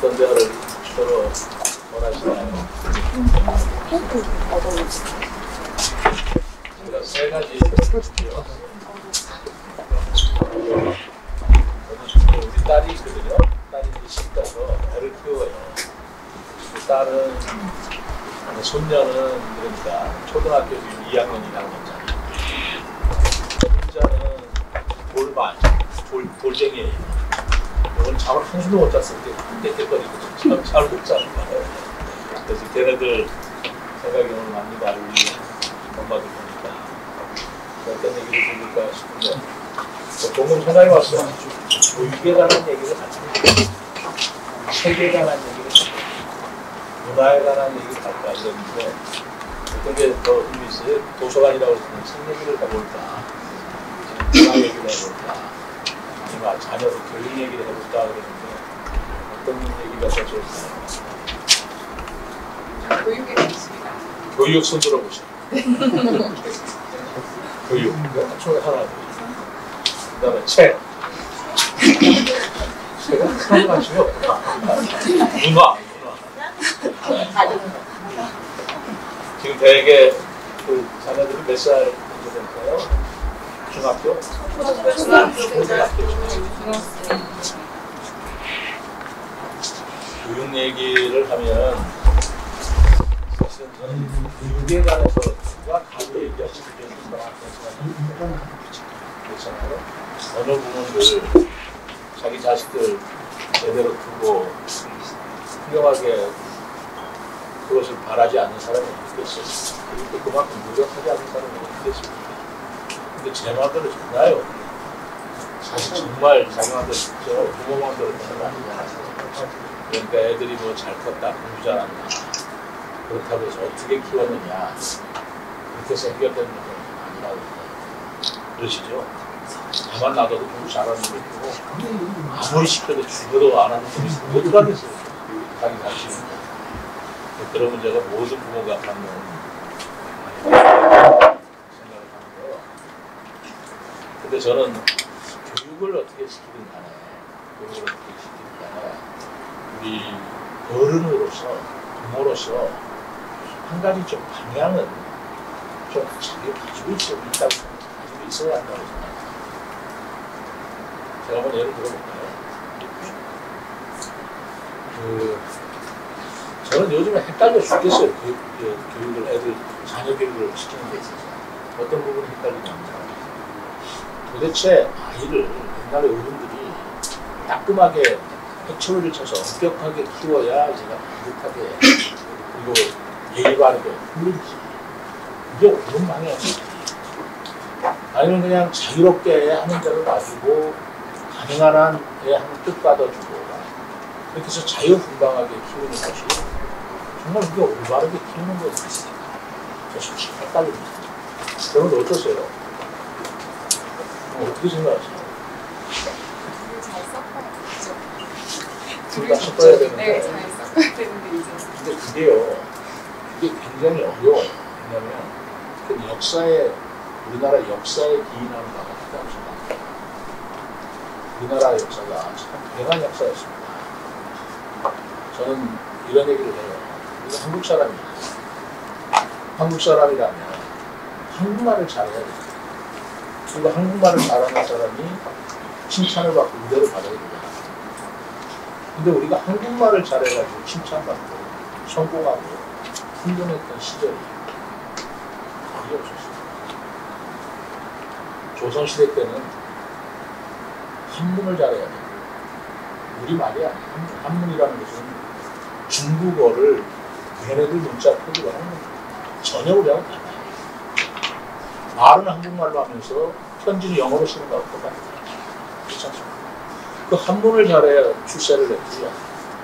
어떤 대화를 서로 원하시나요? 제가 세 가지 드릴게요. 우리 딸이 있거든요. 딸이 이제 10대서 애를 키워요. 딸은, 손녀는 그러니까 초등학교 지금 2학년, 1학년짜리. 손자는 돌쟁이에요. 오늘 잠을 한숨도 못 잤을 때 깨끗거리고 잠을 못 자는 거예요. 그래서 걔네들 생각이 오늘 많이 다르고 엄마들 보니까 어떤 얘기를 들을까 싶은데 조금 생각이 왔어요. 교육에 관한 얘기를 같이 해요. 책에 관한 얘기를 같이 해요. 문화에 관한 얘기를 같이 하려는데 어떤 게 더 의미 있어요? 도서관이라고 해서 책 얘기를 해볼까? 문화 얘기를 해볼까? 아니면 자녀들 교육 얘기를 해볼까? 그러는데 어떤 얘기가 더 좋을까요? 교육에 관심이다. 교육 손 들어보시죠. 교육. 총에 하나. 그 다음에 책. 책은 큰 관심이 없구나. 문화. 지금 대개 그 자녀들이 몇 살 정도 될까요? 중학교? 교육 얘기를 하면 사실은 저는 교육에 관해서 누가 가도 얘기하시는 게 그렇잖아요. 어느 부분을 자기 자식들 제대로 두고 훌륭하게 그것을 바라지 않는 사람이 없겠어요. 그리고 그만큼 노력하지 않는 사람이 없겠습니까? 근데 제 마음대로 정말요. 사실 정말 자기 마음대로 부모 마음대로 되는 거 아니냐. 그러니까 애들이 뭐 잘 컸다, 공부 잘한다. 그렇다고 해서 어떻게 키웠느냐. 그렇게 해서 해결되는 문제는 아니라고 그러시죠. 가만 놔둬도 공부 잘하는 거 있고 아무리 시켜도 죽어도 안 하는 거 있고 어떻게 하겠어요. 자기 자신이. 그런 문제가 모든 부모가 갖는 생각을 하는데요. 근데 저는 교육을 어떻게 시키든 간에 우리 어른으로서 부모로서 한 가지 좀 방향은 좀 자기가 가지고 있어야 한다고 생각해요. 제가 한번 예를 들어볼까요? 저는 요즘에 헷갈려 죽겠어요. 교육을 애들 자녀 교육을 시키는 데 있어서 어떤 부분이 헷갈리냐면 도대체 아이를 옛날에 어른들이 따끔하게 해초리를 쳐서 엄격하게 키워야 얘가 반듯하게 그리고 예의 바르게 흘리지. 이게 옳은 방향이지. 아니면 그냥 자유롭게 하는 대로 놔주고 가능한 한 애 하는 뜻 받아주고 그렇게 해서 자유분방하게 키우는 것이 정말 우리가 올바르게 키우는 것이 저 솔직히 헷갈립니다. 여러분 어떠세요? 어떻게 생각하세요? 잘 섞어야죠. 둘 다 섞어야 되는데. 네, 잘 섞어야 되는데 이제. 근데 그게요. 그게 굉장히 어려워요. 왜냐하면 그 역사에 우리나라 역사에 기인하는 바가 있다고 생각합니다. 우리나라 역사가 참 대단한 역사였습니다. 저는 이런 얘기를 해요. 우리가 한국 사람이에요. 한국 사람이라면 한국말을 잘해야 돼요. 그리고 한국말을 잘하는 사람이 칭찬을 받고 의대를 받아야 돼요. 근데 우리가 한국말을 잘해가지고 칭찬받고 성공하고 흥분했던 시절이 거의 없었어요. 조선시대 때는 한문을 잘해야 돼요. 우리말이 아니에요. 한문이라는 것은 중국어를 걔네들 문자 표기를 하는 거예요. 전혀 우리하고 달라요. 말은 한국말로 하면서 편지는 영어로 쓰는 거하고 똑같아요. 그렇지 않습니까? 그 한문을 잘해야 출세를 했고요.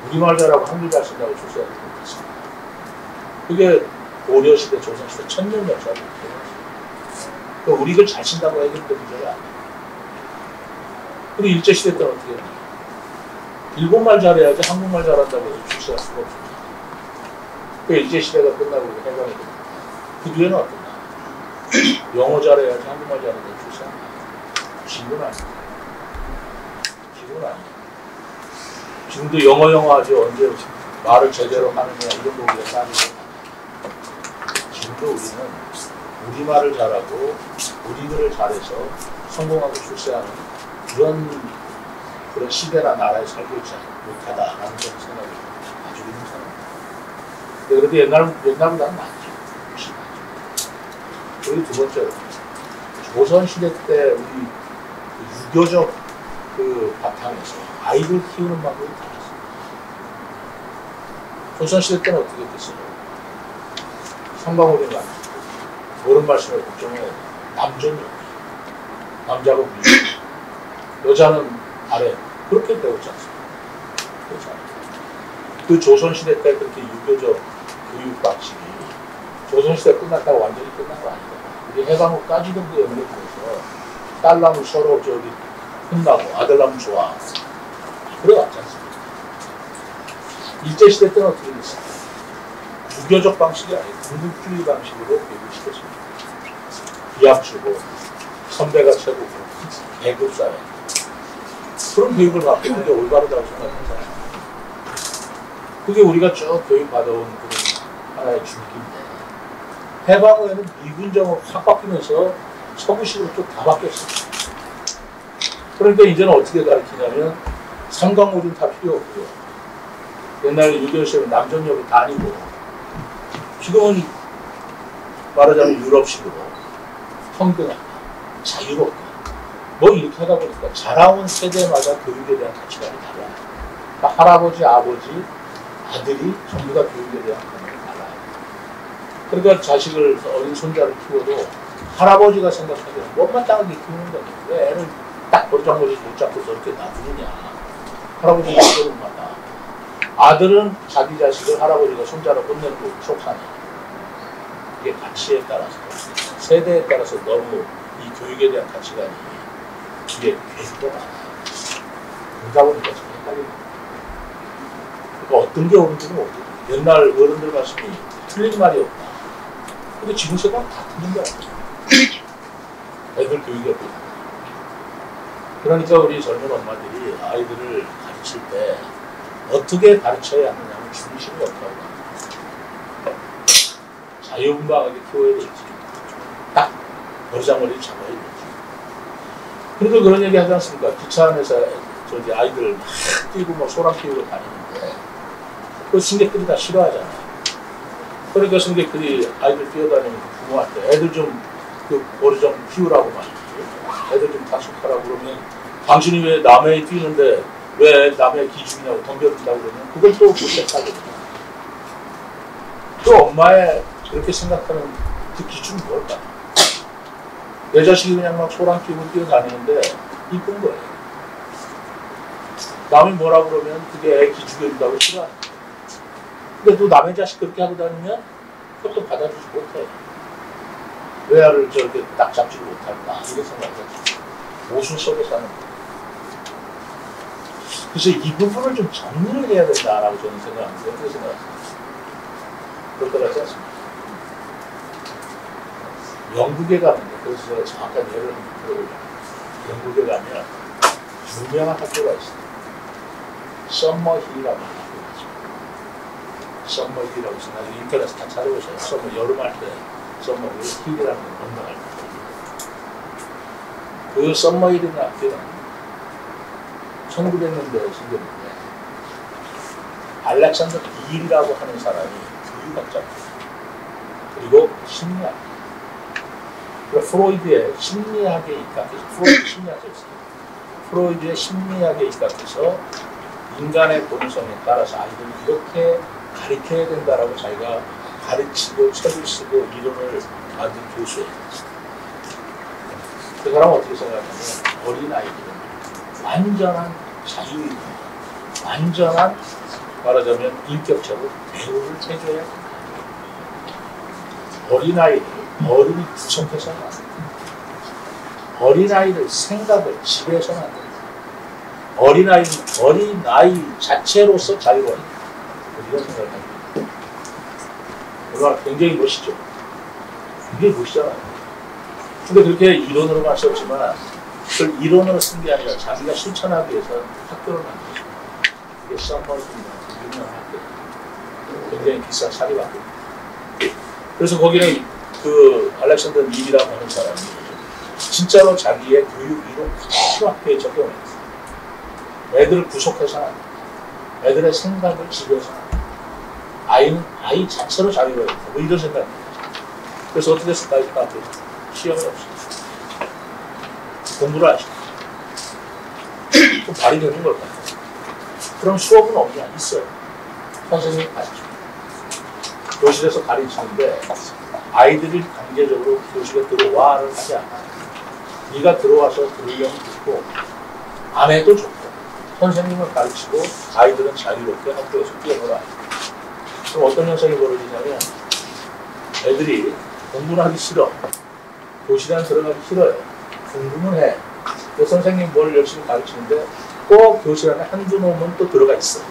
우리말 잘하고 한글 잘 쓴다고 출세를 했습니다. 그게 고려시대, 조선시대 천년 역사를 했어요. 우리 글 잘 쓴다고 해결된 문제가 아니에요. 그리고 일제시대 때는 어떻게 했나요? 일본말 잘해야지 한국말 잘한다고 해서 출세할 수가 없습니다. 그 일제시대가 끝나고 해방이 됩니다. 그 뒤에는 어떤가? 영어 잘해야지 한국말 잘한다고 출세합니다. 지금은 아닙니다. 지금은 아닙니다. 지금도 영어하죠. 언제 말을 제대로 하느냐 이런 거 우리가 따지고 지금도 우리는 우리말을 잘하고 우리글을 잘해서 성공하고 출세하는 그런 시대나 나라에 살고 있지 못하다라는 그런 생각이 가지고 있는 사람. 그런데 옛날보다는 낫죠. 훨씬 낫죠. 그리고 두 번째로 조선시대 때 우리 그 유교적 그 바탕에서 아이들 키우는 방법이 달랐어요. 조선시대 때는 어떻게 됐어요? 성방울이 많죠. 옳은 말씀을 걱정해 남존이 남자가 위, 여자는 아래 그렇게 배우지 않습니까? 그렇지 않아요. 그 조선시대 때 그렇게 유교적 교육 방식이 조선시대 끝났다고 완전히 끝난 거 아니다. 우리 해방 후까지도 그 연결돼서 딸 나면 서로 저기 혼나고 아들 나면 좋아. 그래왔지 않습니까? 일제시대 때는 어떻게 됐습니까? 유교적 방식이 아니고 군국주의 방식으로 교육을 시켰습니다. 비합 주고 선배가 최고고 계급사회 그런 교육을 받고 그게 올바르다고 생각합니다. 그게 우리가 쭉 교육받아온 그런 하나의 줄기인데 해방 후에는 미군정으로 확 바뀌면서 서구식으로 좀 다 바뀌었습니다. 그러니까 이제는 어떻게 가르치냐면 삼강오륜 다 필요 없고요. 옛날에 유교시험은 남존여비 다 아니고 지금은 말하자면 유럽식으로 평등하다, 자유롭다 뭐 이렇게 하다 보니까 자라온 세대마다 교육에 대한 가치관이 달라요. 그러니까 할아버지, 아버지, 아들이 전부 다 교육에 대한 관념이 달라요. 그러니까 자식을 어린 손자를 키워도 할아버지가 생각하기에는 못마땅하게 키우는 거예요. 왜 애를 딱 버르장머리 못 잡고 저렇게 놔두느냐. 할아버지가 이러는 거다. 아들은 자기 자식을 할아버지가 손자를 혼내는 거 속상해. 이게 가치에 따라서 세대에 따라서 너무 이 교육에 대한 가치관이 이게 괴리가 많아요. 그러다 보니까 참 헷갈립니다. 그러니까 어떤 게 옳은지는 모르겠어요. 옛날 어른들 말씀이 틀린 말이 없다. 근데 지금 세상은 다 틀린 거 같아요. 애들 교육이 어떻게 그러니까 우리 젊은 엄마들이 아이들을 가르칠 때 어떻게 가르쳐야 하느냐면 중심이 없다고 합니다. 자유분방하게 키워야 되지. 딱 버르장머리를 잡아야 되지. 그래도 그런 얘기 하지 않습니까? 기차 안에서 저기 아이들 막 뛰고 뭐 소랑 피우고 다니는데 그 승객들이 다 싫어하잖아요. 그러니까 승객들이 아이들 뛰어다니는 부모한테 애들 좀 그 머리 좀 피우라고 말이지. 애들 좀 단속하라고 그러면 당신이 왜 남의 뛰는데 왜 남의 기준이냐고 덤벼든다고 그러면 그걸 또 못했다거든요. 그 엄마의 그렇게 생각하는 그 기준은 뭘까? 내 자식이 그냥 막 소랑 끼고 뛰어다니는데 이쁜 거예요. 남이 뭐라 그러면 그게 애 기죽여준다고 싫어하는 거예요. 근데 또 남의 자식 그렇게 하고 다니면 그것도 받아주지 못해. 왜 애를 저렇게 딱 잡지 못할까? 이렇게 생각하죠. 모순 속에 사는 거예요. 그래서 이 부분을 좀 정리를 해야 된다라고 저는 생각하는데 어떻게 생각하세요? 그럴 것 같지 않습니까? 영국에 가면, 그래서 제가 정확한 예를 들어보면 영국에 가면 유명한 학교가 있어요. 썸머힐이라고 하는 학교가 있어요. 썸머힐이라고 해서 나중에 인터넷에 다 찾아보세요. 썸머 여름할 때 썸머힐 힐이라는 건 건너갈 때. 그 썸머힐이라는 학교는 1900년대에 생겼는데 알렉산더 빌이라고 하는 사람이 교육학자입니다. 그리고 심리학. 그러니까 프로이드의 심리학에 입각해서 프로이드 심리학자였어요. 프로이드의 심리학에 입각해서 인간의 본성에 따라서 아이들을 이렇게 가르쳐야 된다라고 자기가 가르치고 책을 쓰고 이론을 만든 교수예요. 그 사람은 어떻게 생각하냐면 어린아이들은 완전한 자유입니다. 완전한 말하자면 인격적으로 대우를 해줘야 합니다. 어린아이를 어른이 구성해서는 안 됩니다. 어린아이를 생각을 지배해서는 안 됩니다. 어린아이는 어린아이 자체로서 자유로워야 됩니다. 이런 생각을 합니다. 물론 굉장히 멋있죠. 이게 멋있잖아요. 근데 그렇게 이론으로만 썼지만 그걸 이론으로 쓴 게 아니라 자기가 실천하기 위해서 학교를 만들었습니다. 이게 학교 썸머스입니다. 유명한 학교. 굉장히 비싼 사립학교. 그래서 거기는 그 알렉산더 닐이라고 하는 사람이 진짜로 자기의 교육 이론 그대로 학교에 적용했어요. 애들을 구속해서는 안 돼. 애들의 생각을 지배해서는 안 돼. 아이 자체로 자유가 있다. 뭐 이런 생각입니다. 그래서 어떻게 했을까? 시험이 없어요. 공부를 하시고. 좀 발이 되는 걸까요? 그럼 수업은 없냐? 있어요. 선생님이 가르치고. 교실에서 가르치는데 아이들이 강제적으로 교실에 들어와를 하지 않아요. 네가 들어와서 들으려면 듣고 안 해도 좋고 선생님을 가르치고 아이들은 자유롭게 학교에서 뛰어놀아요. 그럼 어떤 현상이 벌어지냐면 애들이 공부는 하기 싫어. 교실에 들어가기 싫어요. 공부는 해. 선생님이 뭘 열심히 가르치는데 꼭 교실 안에 한두 놈은 또 들어가 있어요.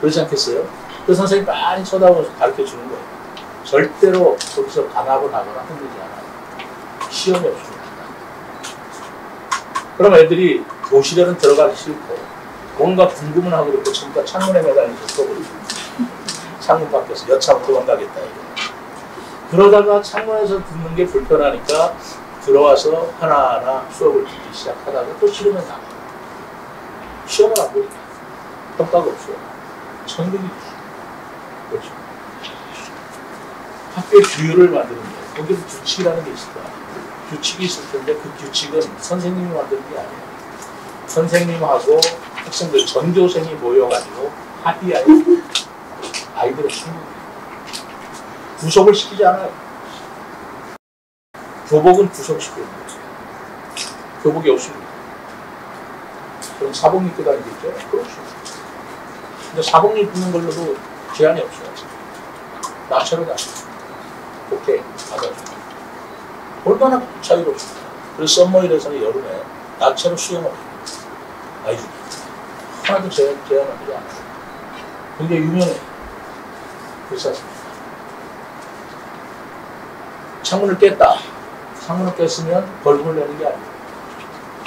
그렇지 않겠어요? 그 선생님이 많이 쳐다보면서 가르쳐 주는 거예요. 절대로 거기서 강하고 나거나 흔들지 않아요. 시험이 없습니다. 그럼 애들이 교실에는 들어가기 싫고 뭔가 궁금은 하고 그렇고 전부 다 창문에 매달려서 써버리고 창문 밖에서 여차하고 도망가겠다 이거. 그러다가 창문에서 듣는 게 불편하니까 들어와서 하나하나 수업을 듣기 시작하다가 또 싫으면 나가요. 시험을 안 보니까 평가가 없어요. 천국이 그렇죠. 학교의 규율을 만드는 거예요. 거기는 규칙이라는 게 있을 거야. 규칙이 있을 텐데 그 규칙은 선생님이 만드는 게 아니에요. 선생님하고 학생들 전교생이 모여가지고 합의하에 아이들의 충분히 구속을 시키지 않아요. 교복은 구속시키는 거죠. 교복이 없습니다. 그럼 사복 입고 다니겠죠? 그렇죠. 근데 사복 입는 걸로도 제한이 없어요. 나체로 다니죠. 오케이, 받아줘. 얼마나 자유롭습니까? 그래서 썸머일에서는 여름에 나체로 수영을 합니다. 아이들. 하나도 제한하지 않아요. 굉장히 유명해요. 그렇습니다. 창문을 깼다. 창문을 깼으면 벌금을 내는 게 아니에요.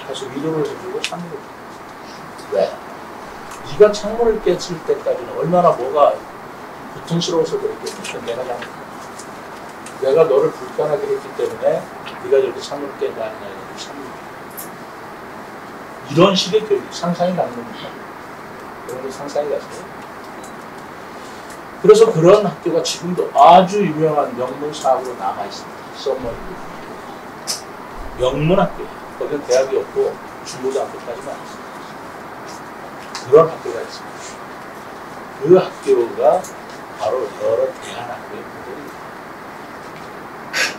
가서 위로를 해주고 창문을 깼다. 왜? 네가 창문을 깼을 때까지는 얼마나 뭐가 고통스러워서 그랬겠니? 내가 잘못했다. 내가 너를 불편하게 했기 때문에 네가 이렇게 창문을 깬다 아니냐 이런 식의 교육 상상이 가는 겁니다. 그런 게 상상이 가세요. 그래서 그런 학교가 지금도 아주 유명한 명문 사학으로 남아 있습니다. 썸머리 명문 학교예요. 거기는 대학이 없고 중고등학교까지만 있습니다. 그런 학교가 있습니다. 그 학교가 바로 여러 대안학교의 모델입니다.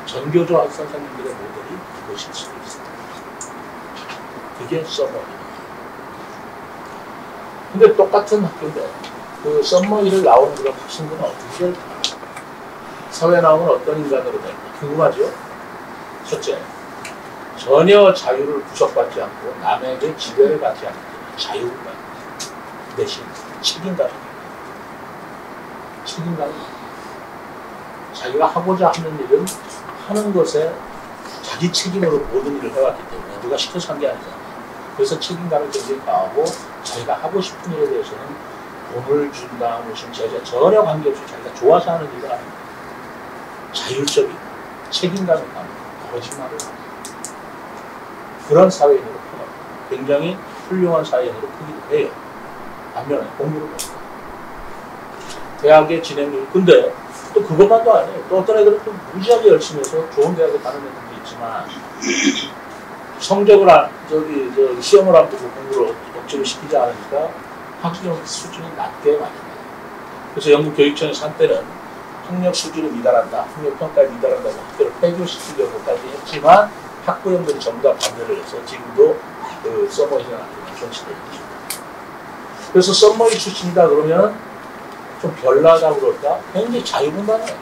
전교조 학 선생님들의 모델이 그것일 수도 있습니다. 그게 썸머리입니다. 근데 똑같은 학교인데 그 썸머리를 나오는 그런 학생들은 어떻게 될까? 사회에 나오면 어떤 인간으로 될까? 궁금하죠? 첫째, 전혀 자유를 구속받지 않고 남에게 지배를 받지 않기 때문에 자유를 받는 대신 책임감입니다. 자기가 하고자 하는 일은 하는 것에 자기 책임으로 모든 일을 해왔기 때문에 누가 시켜서 한 게 아니잖아요. 그래서 책임감이 굉장히 강하고 자기가 하고 싶은 일에 대해서는 돈을 준다, 무슨 제재 전혀 관계없이 자기가 좋아서 하는 일을 합니다. 자율적이고 책임감이 강하고 거짓말을 합니다. 그런 사회인으로 크다. 굉장히 훌륭한 사회인으로 크기도 해요. 반면에 공부를 합니다. 대학의 진행률, 근데 또 그것만도 아니에요. 또 어떤 애들은 또 무지하게 열심히 해서 좋은 대학에 가는 애들도 있지만 성적을 시험을 앞두고 공부를 억지로 시키지 않으니까 학력 수준이 낮게 많이 나요. 그래서 영국 교육청에서 한때는 학력 수준을 미달한다, 학력 평가에 미달한다고 학교를 폐교시키려고까지 했지만 학부형들이 전부 다 반대를 해서 지금도 그 썸머이라는 학교가 존치되고 있습니다. 그래서 썸머이 출신이다 그러면 좀 별나다고 그럴까? 굉장히 자유분방해요.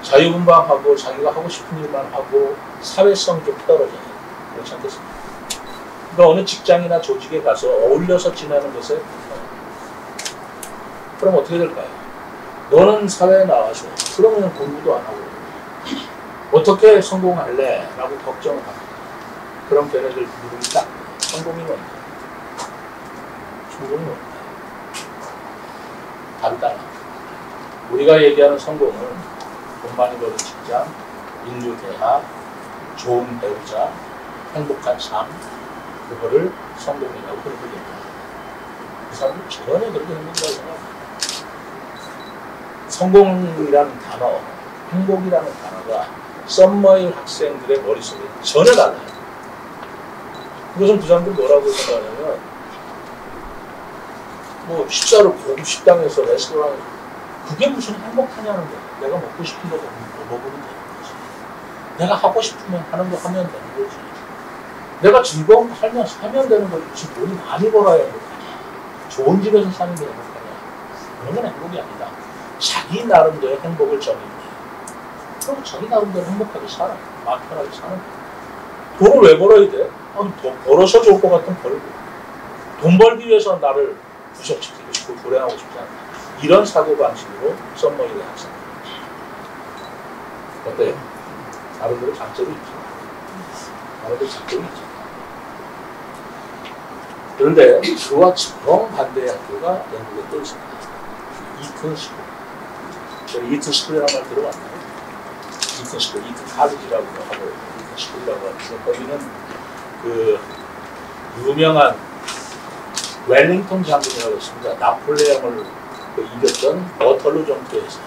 자유분방하고 자기가 하고 싶은 일만 하고 사회성이 좀 떨어져요. 그렇지 않겠습니까? 그러니까 어느 직장이나 조직에 가서 어울려서 지내는 것에 불편해요. 그럼 어떻게 될까요? 너는 사회에 나와서 그러면 공부도 안 하고 어떻게 성공할래? 라고 걱정을 합니다. 그럼 걔네들 누굽니까? 성공이 뭔가? 성공이 없다. 답이 달라. 우리가 얘기하는 성공은 돈 많이 버는 직장, 인류 대학, 좋은 배우자, 행복한 삶, 그거를 성공이라고 그렇게 얘기합니다. 그 사람들 전혀 그렇게 행복이라고 생각합니다. 성공이라는 단어, 행복이라는 단어가 썸머일 학생들의 머릿속에 전혀 달라요. 그것은 그 사람들 뭐라고 생각하냐면 뭐 식사를 고급 식당에서 레스토랑에서 그게 무슨 행복하냐는 거야. 내가 먹고 싶은 거 먹으면 되는 거지. 내가 하고 싶으면 하는 거 하면 되는 거지. 내가 즐거운 거 살면서 하면 되는 거지. 무슨 돈이 많이 벌어야 행복하냐. 좋은 집에서 사는 게 행복하냐. 그런 건 행복이 아니다. 자기 나름대로 행복을 정의해. 그럼 자기 나름대로 행복하게 살아. 마음 편하게 사는 거야. 돈을 왜 벌어야 돼? 돈 벌어서 좋을 것 같으면 벌고. 돈 벌기 위해서 나를 구속시키고 싶고 불행하고 싶지 않다. 이런 사고방식으로 썸머이의 학생. 어때요? 나름대로 장점이 있죠. 나름대로 장점이 있죠. 그런데 그와 정반대의 학교가 영국에 또 있습니다. 이튼 스쿨. 이튼 스쿨이라는 말 들어봤나요? 이튼 스쿨, 이튼 칼리지라고 하고 이튼 스쿨이라고 하는데 거기는 그 유명한 웰링턴 장군이라고 있습니다. 나폴레옹을 이겼던 워털루 전투에서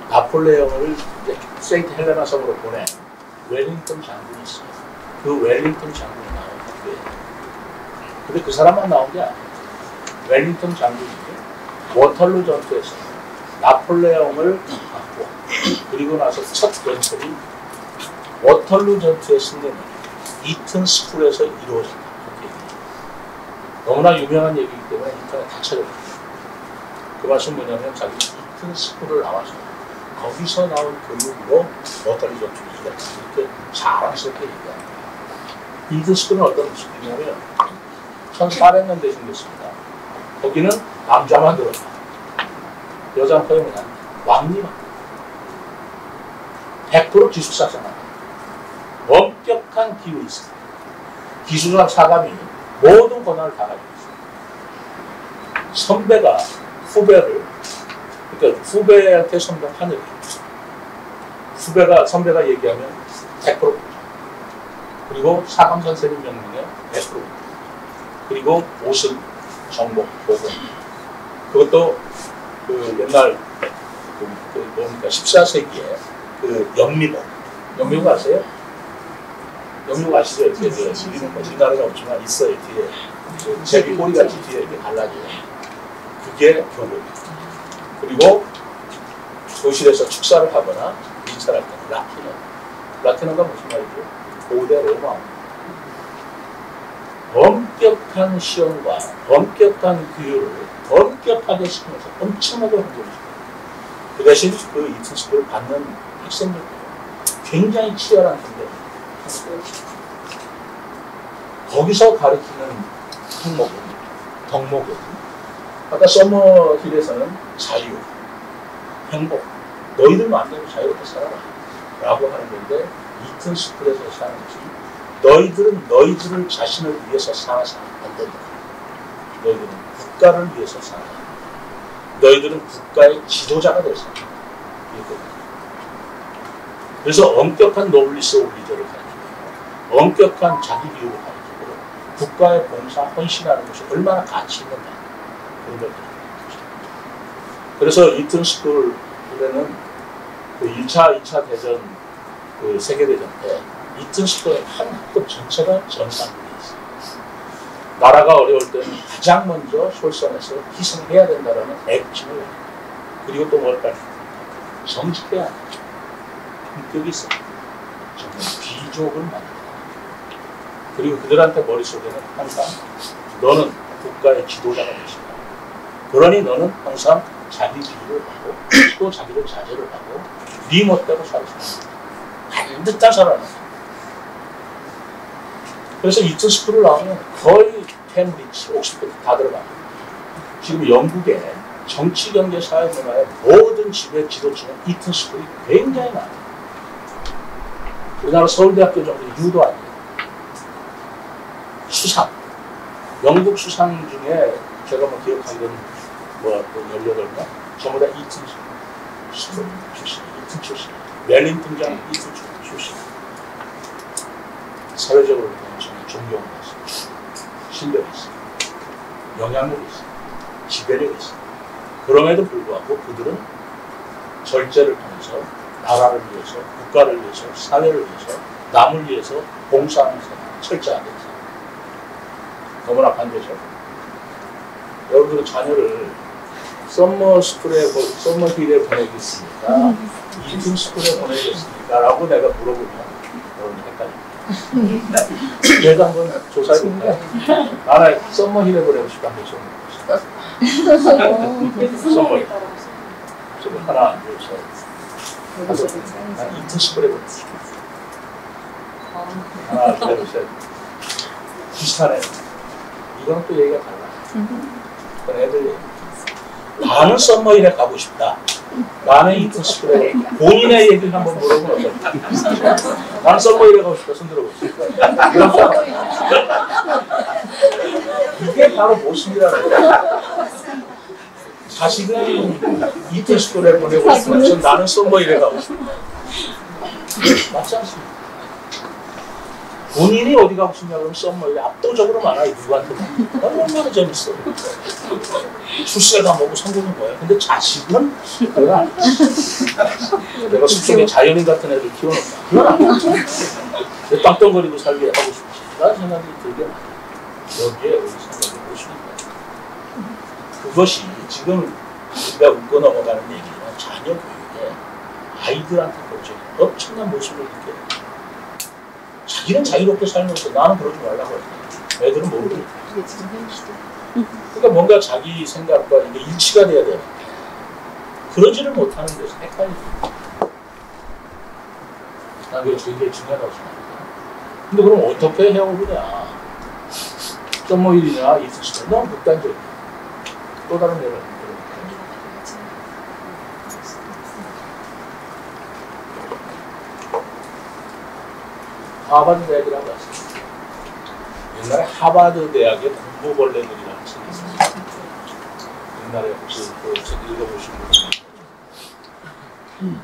나폴레옹을 이제 세인트 헬레나 섬으로 보낸 웰링턴 장군이 있어요. 그 웰링턴 장군이 나온 학교예요. 근데 그 사람만 나온 게 아니에요. 웰링턴 장군이 워털루 전투에서 나폴레옹을 갖고 그리고 나서 첫 연설이 워털루 전투의 승리는 이튼 스쿨에서 이루어진다. 너무나 유명한 얘기이기 때문에 인터넷 다 찾아봅니다. 그 말씀 뭐냐면 자기 이튼 스쿨을 나와서 거기서 나온 교육으로 워털루 전투를 이겼다. 이렇게 자랑스럽게 얘기합니다. 이튼 스쿨은 어떤 스쿨이냐면 1800년대에 생겼습니다. 거기는 남자만 들어가. 여자는 허용이 안 돼. 왕리만. 100% 기숙사생활. 엄격한 기율이 있습니다. 기숙사 사감이 모든 권한을 다 가지고 있어요. 선배가 후배를, 그러니까 후배한테 선배 하늘이. 선배가 얘기하면 100%. 그리고 사감 선생님 명령에 100%. 그리고 옷은 정복, 보고. 그것도 그 옛날 뭡니까 14세기에 그 영미복. 영미복 아세요? 영미복 아시죠? 이렇게 우리나라에 없지만 있어요. 뒤에 제비 꼬리같이 뒤에 이렇게 갈라져요. 그게 교복이에요. 그리고 교실에서 축사를 하거나 미찰할 때는 라틴어가 무슨 말이죠? 고대 로마. 엄격한 시험과 엄격한 교육을 엄격하게 시키면서 엄청나게 홍보해줍니다. 그 대신 그 이튼 스쿨을 받는 학생들도 굉장히 치열한 경쟁입니다. 거기서 가르치는 덕목은 아까 서머힐에서는 자유, 행복, 너희들 마음대로 자유롭게 살아라 라고 하는 건데 이튼 스쿨에서 사는 것이 너희들은 너희들을 자신을 위해서 살아서 안 된다. 너희들은 국가를 위해서 살아야 한다. 너희들은 국가의 지도자가 될 수 있다. 그래서 엄격한 노블리스 오블리저를 가르치고 엄격한 자기 비유를 가르치고 국가의 봉사, 헌신하는 것이 얼마나 가치 있는가 그런 걸 가르치고 그래서 이튼 스쿨에는 그 1차, 2차 대전 그 세계대전 때 이튼 스쿨의 한 학급 전체가 전사하게 돼 있어요. 나라가 어려울 때는 가장 먼저 솔선해서 희생해야 된다는 액침을 해요. 그리고 또 뭘까요? 정직해야 합니다. 품격이 있어요. 정말 귀족을 만든다. 그리고 그들한테 머릿속에는 항상 너는 국가의 지도자가 되시다. 그러니 너는 항상 자기 비유를 하고 또 자기를 자제를 하고 네 멋대로 살아서 반듯한 살아난다. 그래서 이튼 스쿨을 나오면 거의 캠브리지, 옥스퍼드 다 들어갑니다. 지금 영국의 정치, 경제, 사회, 문화의 모든 지배 지도층은 이튼 스쿨이 굉장히 많아요. 우리나라 서울대학교 정도의 유도 아니에요. 수상. 영국 수상 중에 제가 뭐 기억하기로는 뭐 18명 전부 다 이튼 출신, 이튼 출신, 웰링턴장 이튼 출신. 사회적으로 정말 존경을 받습니다. 신뢰가 있습니다. 영향력이 있습니다. 지배력이 있습니다. 그럼에도 불구하고 그들은 절제를 통해서 나라를 위해서, 국가를 위해서, 사회를 위해서, 남을 위해서 봉사하는 사람, 철저하게 있습니다. 너무나 반대죠. 여러분들은 자녀를 썸머 힐에 보내겠습니까? 이튼 스쿨에 보내겠습니까? 라고 내가 물어보면 여러분 헷갈립니다. 제가 한번 조사해볼까요? 나는 썸머 힐에 보내고 싶다 한번 해보겠습니다. 썸머 힐. 지금 하나, 둘, 셋. 난 이튼 스쿨에 보내고 싶다. 하나, 둘, 셋. 비슷하네. 이건 또 얘기가 달라. 그건 애들 얘기. 나는 썸머힐에 가고 싶다. 나는 이튼 스쿨에 본인의 얘기를 한번 물어보면 어떨까? 나는 썸머힐에 가고 싶다. 손 들어보세요. 이게 바로 모습이라는 거야. 자식은 이튼 스쿨에 보내고 싶으면 나는 썸머힐에 가고 싶다. 맞지 않습니까? 본인이 어디 가고 싶냐 그러면 썸머힐에 압도적으로 많아요. 누구한테. 얼마나 재밌어. 출세가 뭐고 성공은 뭐야. 근데 자식은 그건 아니지. 내가 숲속에 자연인 같은 애를 키워놓는다. 그건 아니지. 왜 땅덩거리고 살게 하고 싶지? 라는 생각이 들게 많아요. 여기에 우리 생각이 모습니다. 그것이 지금 우리가 웃고 넘어가는 얘기는 자녀 교육에 아이들한테 보죠. 엄청난 모습을 느껴요. 자기는 자유롭게 살면서 나는 그러지 말라고 해요. 애들은 모르니까. 그러니까 뭔가 자기 생각과 이게 일치가 돼야 돼요. 그러지를 못하는 데서 헷갈리죠. 난 그게 되게 중요하다고 생각합니다. 근데 그럼 어떻게 해오느냐? 썸머힐이냐 이트스가 너무 극단적이야. 또 다른 예를 들어볼게요. 하버드 대학이라고 했습니다. 옛날에 하버드 대학의 공부벌레들이라는 책이 있었어요. 옛날에 혹시 그 책 읽어보신 분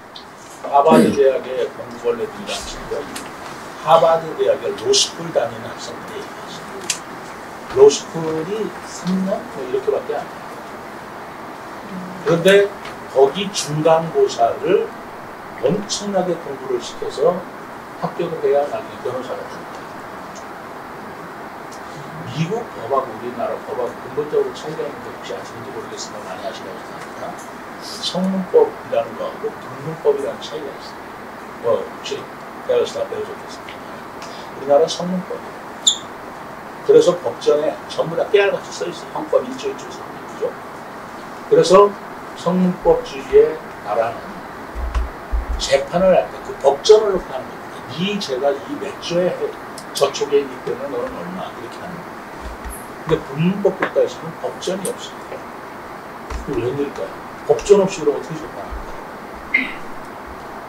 하버드 대학의 공부벌레들이라는 책은 하버드 대학의 로스쿨 다니는 학생들이 얘기했어요. 로스쿨이 3년? 뭐 이렇게밖에 안 돼요. 그런데 거기 중간고사를 엄청나게 공부를 시켜서 합격을 해야 나중에 변호사가 됩니다. 미국 법하고 우리나라 법하고 근본적으로 차이가 있는데 혹시 아시는지 모르겠으나 많이 아시라고 생각합니다. 성문법이라는 거하고 등문법이라는 차이가 있어요. 뭐 혹시 대학에서 다 배우셨겠습니까? 우리나라는 성문법이에요. 그래서 법정에 전부 다 깨알같이 써있어요. 헌법 1조 1조 3조죠. 그래서 성문법주의의 나라는 재판을 할 때 그 법전을 놓고 하는 겁니다. 네 죄가 이 몇 조에 저촉에 있기 때문에 너는 얼마 이렇게 하는 거예요. 근데 불문법 국가에서는 법전이 없어요. 그게 웬일일까요? 법전 없이 그럼 어떻게 재판합니까?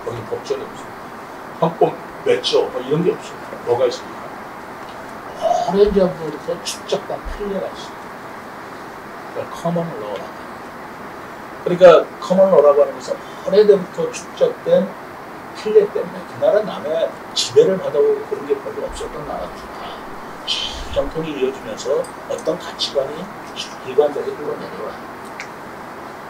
거기 법전이 없어요. 헌법 몇 조 뭐 이런 게 없어요. 뭐가 있습니까? 오랜 전부터 축적된 판례가 있어요. 그러니까 커먼 로라고. 그러니까 커먼 로라고 하는 것은 오래전부터 축적된 판례 때문에 그 나라 남의 지배를 받아오고 그런 게 별로 없었던 나라입니다. 정통이 이어지면서 어떤 가치관이 일관되게 흘러내려와요.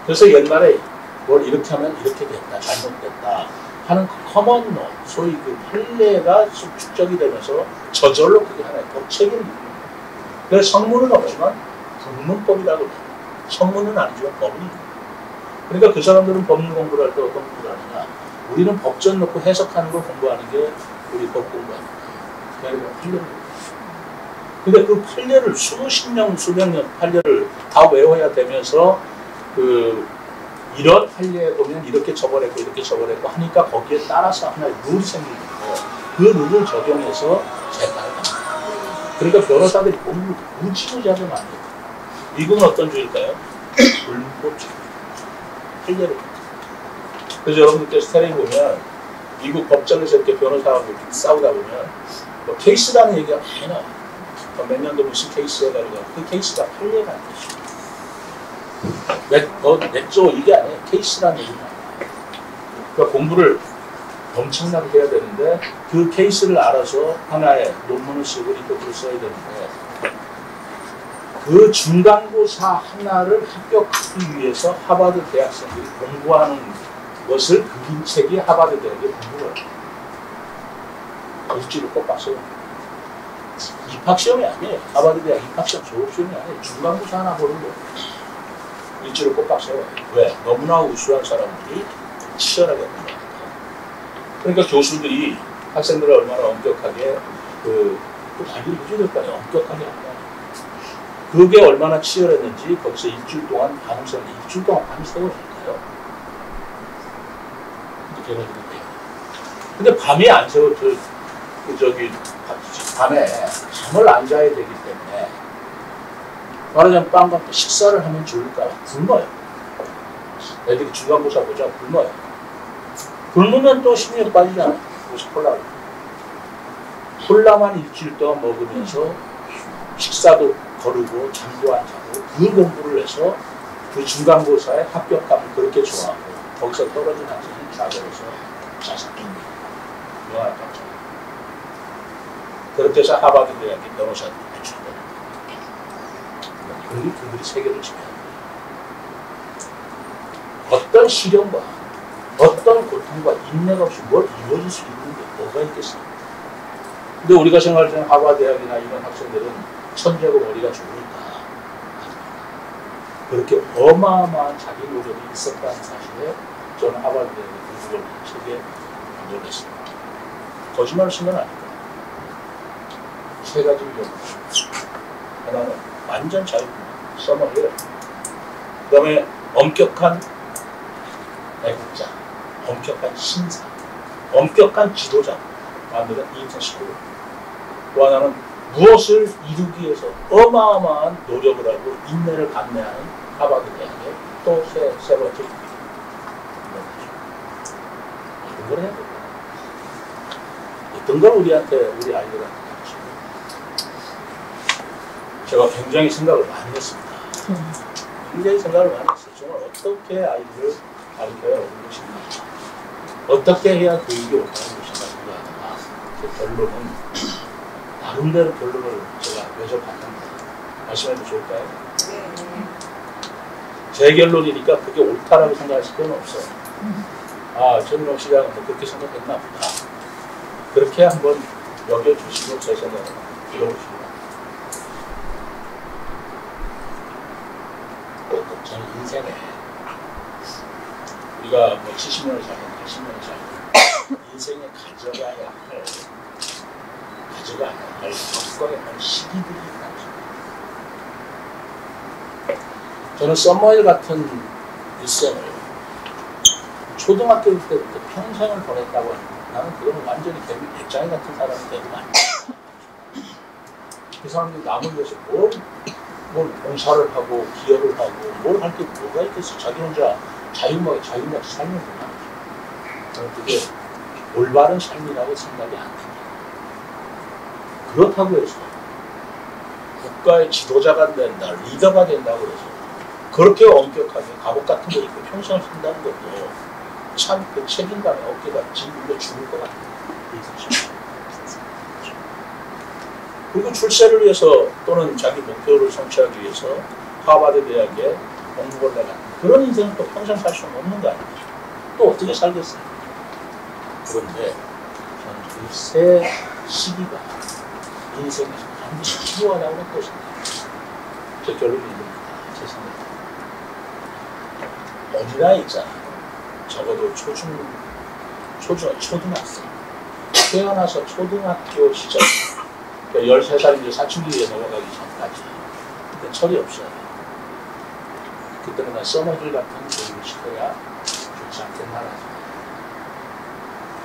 그래서 옛날에 뭘 이렇게 하면 이렇게 됐다, 잘못됐다 하는 커먼 로, 소위 그 판례가 축적이 되면서 저절로 그게 하나의 법책이 있는 거예요. 그래서 성문은 없지만 불문법이라고 해요. 성문은 아니지만 법은 있는 거예요. 그러니까 그 사람들은 법률 공부를 할 때 어떤 공부를 하느냐. 우리는 법전 놓고 해석하는 걸 공부하는 게 우리 법 공부하는 거예요. 그러니까 판례를. 근데 그 판례를 수십 년, 수백 년 판례를 다 외워야 되면서 이런 판례에 보면 이렇게 처벌했고 이렇게 처벌했고 하니까 거기에 따라서 하나의 룰이 생기는 거예요. 그 룰을 적용해서 재판을 합니다. 그러니까 변호사들이 무지무지하게 많이 해요. 미국은 어떤 주의일까요? 불법주의. 판례를. 그래서 여러분들께서 텔레비 보면 미국 법정에서 이렇게 변호사하고 이렇게 싸우다 보면 뭐 케이스라는 얘기가 많이 나와요. 몇 년도 무슨 케이스 해가지고 그 케이스가 판례가 안 되죠. 냈죠 이게 아니에요. 케이스라는 얘기입니다. 그러니까 공부를 엄청나게 해야 되는데 그 케이스를 알아서 하나의 논문을 쓰고 리포트를 써야 되는데 그 중간고사 하나를 합격하기 위해서 하버드 대학생들이 공부하는 것을 그린 책이 하버드 대학의 공부를 일지를 꼭 봤어요. 입학시험이 아니에요. 하버드 대학 입학시험 졸업시험이 아니에요. 중간고사 하나 보는 거예요. 일지를 꼭 봤어요. 왜? 너무나 우수한 사람들이 치열하게 하는 거예요. 그러니까 교수들이 학생들을 얼마나 엄격하게 또 관리를 해줘야 될 거 아니에요. 엄격하게 한다. 그게 얼마나 치열했는지 거기서 일주일 동안 반응성을 일주일 동안 밤을 세워줄까요? 근데 밤에 안 세워 밤에 잠을 안 자야 되기 때문에 말하자면 빵과 식사를 하면 좋을까? 굶어요. 애들이 중간고사 보자 굶어요. 굶으면 또 심리에 빠지잖아요. 그래서 콜라만 일주일 동안 먹으면서 식사도 거르고 잠도 안 자고 그 공부를 해서 그 중간고사에 합격하면 그렇게 좋아하고 거기서 떨어진 학생이 좌절해서 자살합니다. 영화를 봤죠. 그렇게 해서 하버드 대학의 변호사들이 배출됩니다. 그들이 세계를 지배합니다. 어떤 시련과 어떤 고통과 인내가 없이 뭘 이루어질 수 있는 게 뭐가 있겠습니까? 근데 우리가 생각할 하버드 대학이나 이런 학생들은 천재고 머리가 좋으니까 그렇게 어마어마한 자기 노력이 있었다는 사실에 저는 하버드 대학의 공부를 책에 놀랐습니다. 거짓말을 쓰면 아닙니다. 세 가지 이유입니다. 하나는 완전 자유입니다. 써머리를. 그 다음에 엄격한 애국자, 엄격한 신사, 엄격한 지도자 만드는 인턴십으로. 또 하나는 무엇을 이루기 위해서 어마어마한 노력을 하고 인내를 감내하는 하버드 대학의 또 세 번째 이유입니다. 이런 걸 해야 됩니다. 어떤 걸 우리 아이들한테 가르치고 제가 굉장히 생각을 많이 했습니다. 굉장히 생각을 많이 했어요. 정말 어떻게 아이들을 가르쳐야 하는 것인가, 어떻게 해야 교육이 올바른 것인가 생각하다가 그 결론은 나름대로 결론을 제가 맺어봤는데 말씀해도 좋을까요? 네. 제 결론이니까 그게 옳다라고 생각하실 필요는 없어요. 아, 전용 시장은 뭐 그렇게 생각했나 보다. 그렇게 한번 여겨주시고 제 생각을 들어보시고 저는 인생에 우리가 뭐 70년을 살든 80년을 살든 인생에 가져가야 할 겪어야 할 시기들이 있다고 생각합니다. 저는 썸머힐 같은 일생을 초등학교 때부터 평생을 보냈다고 합니다. 나는 그건 완전히 백장이 같은 사람이 되는 거 아니야. 그 사람들이 남을 위해서 뭘 봉사를 하고 기여를 하고 뭘 할 게 뭐가 있겠어. 자기 혼자 자유하게 살는구나. 저는 그게 올바른 삶이라고 생각이 안 듭니다. 그렇다고 해서 국가의 지도자가 된다, 리더가 된다고 해서 그렇게 엄격하게 감옥 같은 거 입고 평생을 산다는 것도 참 그 책임감에 어깨가 징글려 죽을 것 같아요. 그리고 출세를 위해서 또는 자기 목표를 성취하기 위해서 하버드 대학에 공부를 해가는 그런 인생은 또 평생 살 수는 없는 거 아닙니까? 또 어떻게 살겠어요? 그런데 저는 그 세 시기가 인생에서 반드시 필요하다고 할 것입니다. 제 결론이 이겁니다. 제 생각입니다. 어린아이 있잖아요. 적어도 초등학생. 태어나서 초등학교 시절, 13살인데 사춘기에 넘어가기 전까지. 그때 철이 없어요. 그때는 서머힐 같은 교육을 시켜야 좋지 않겠나라는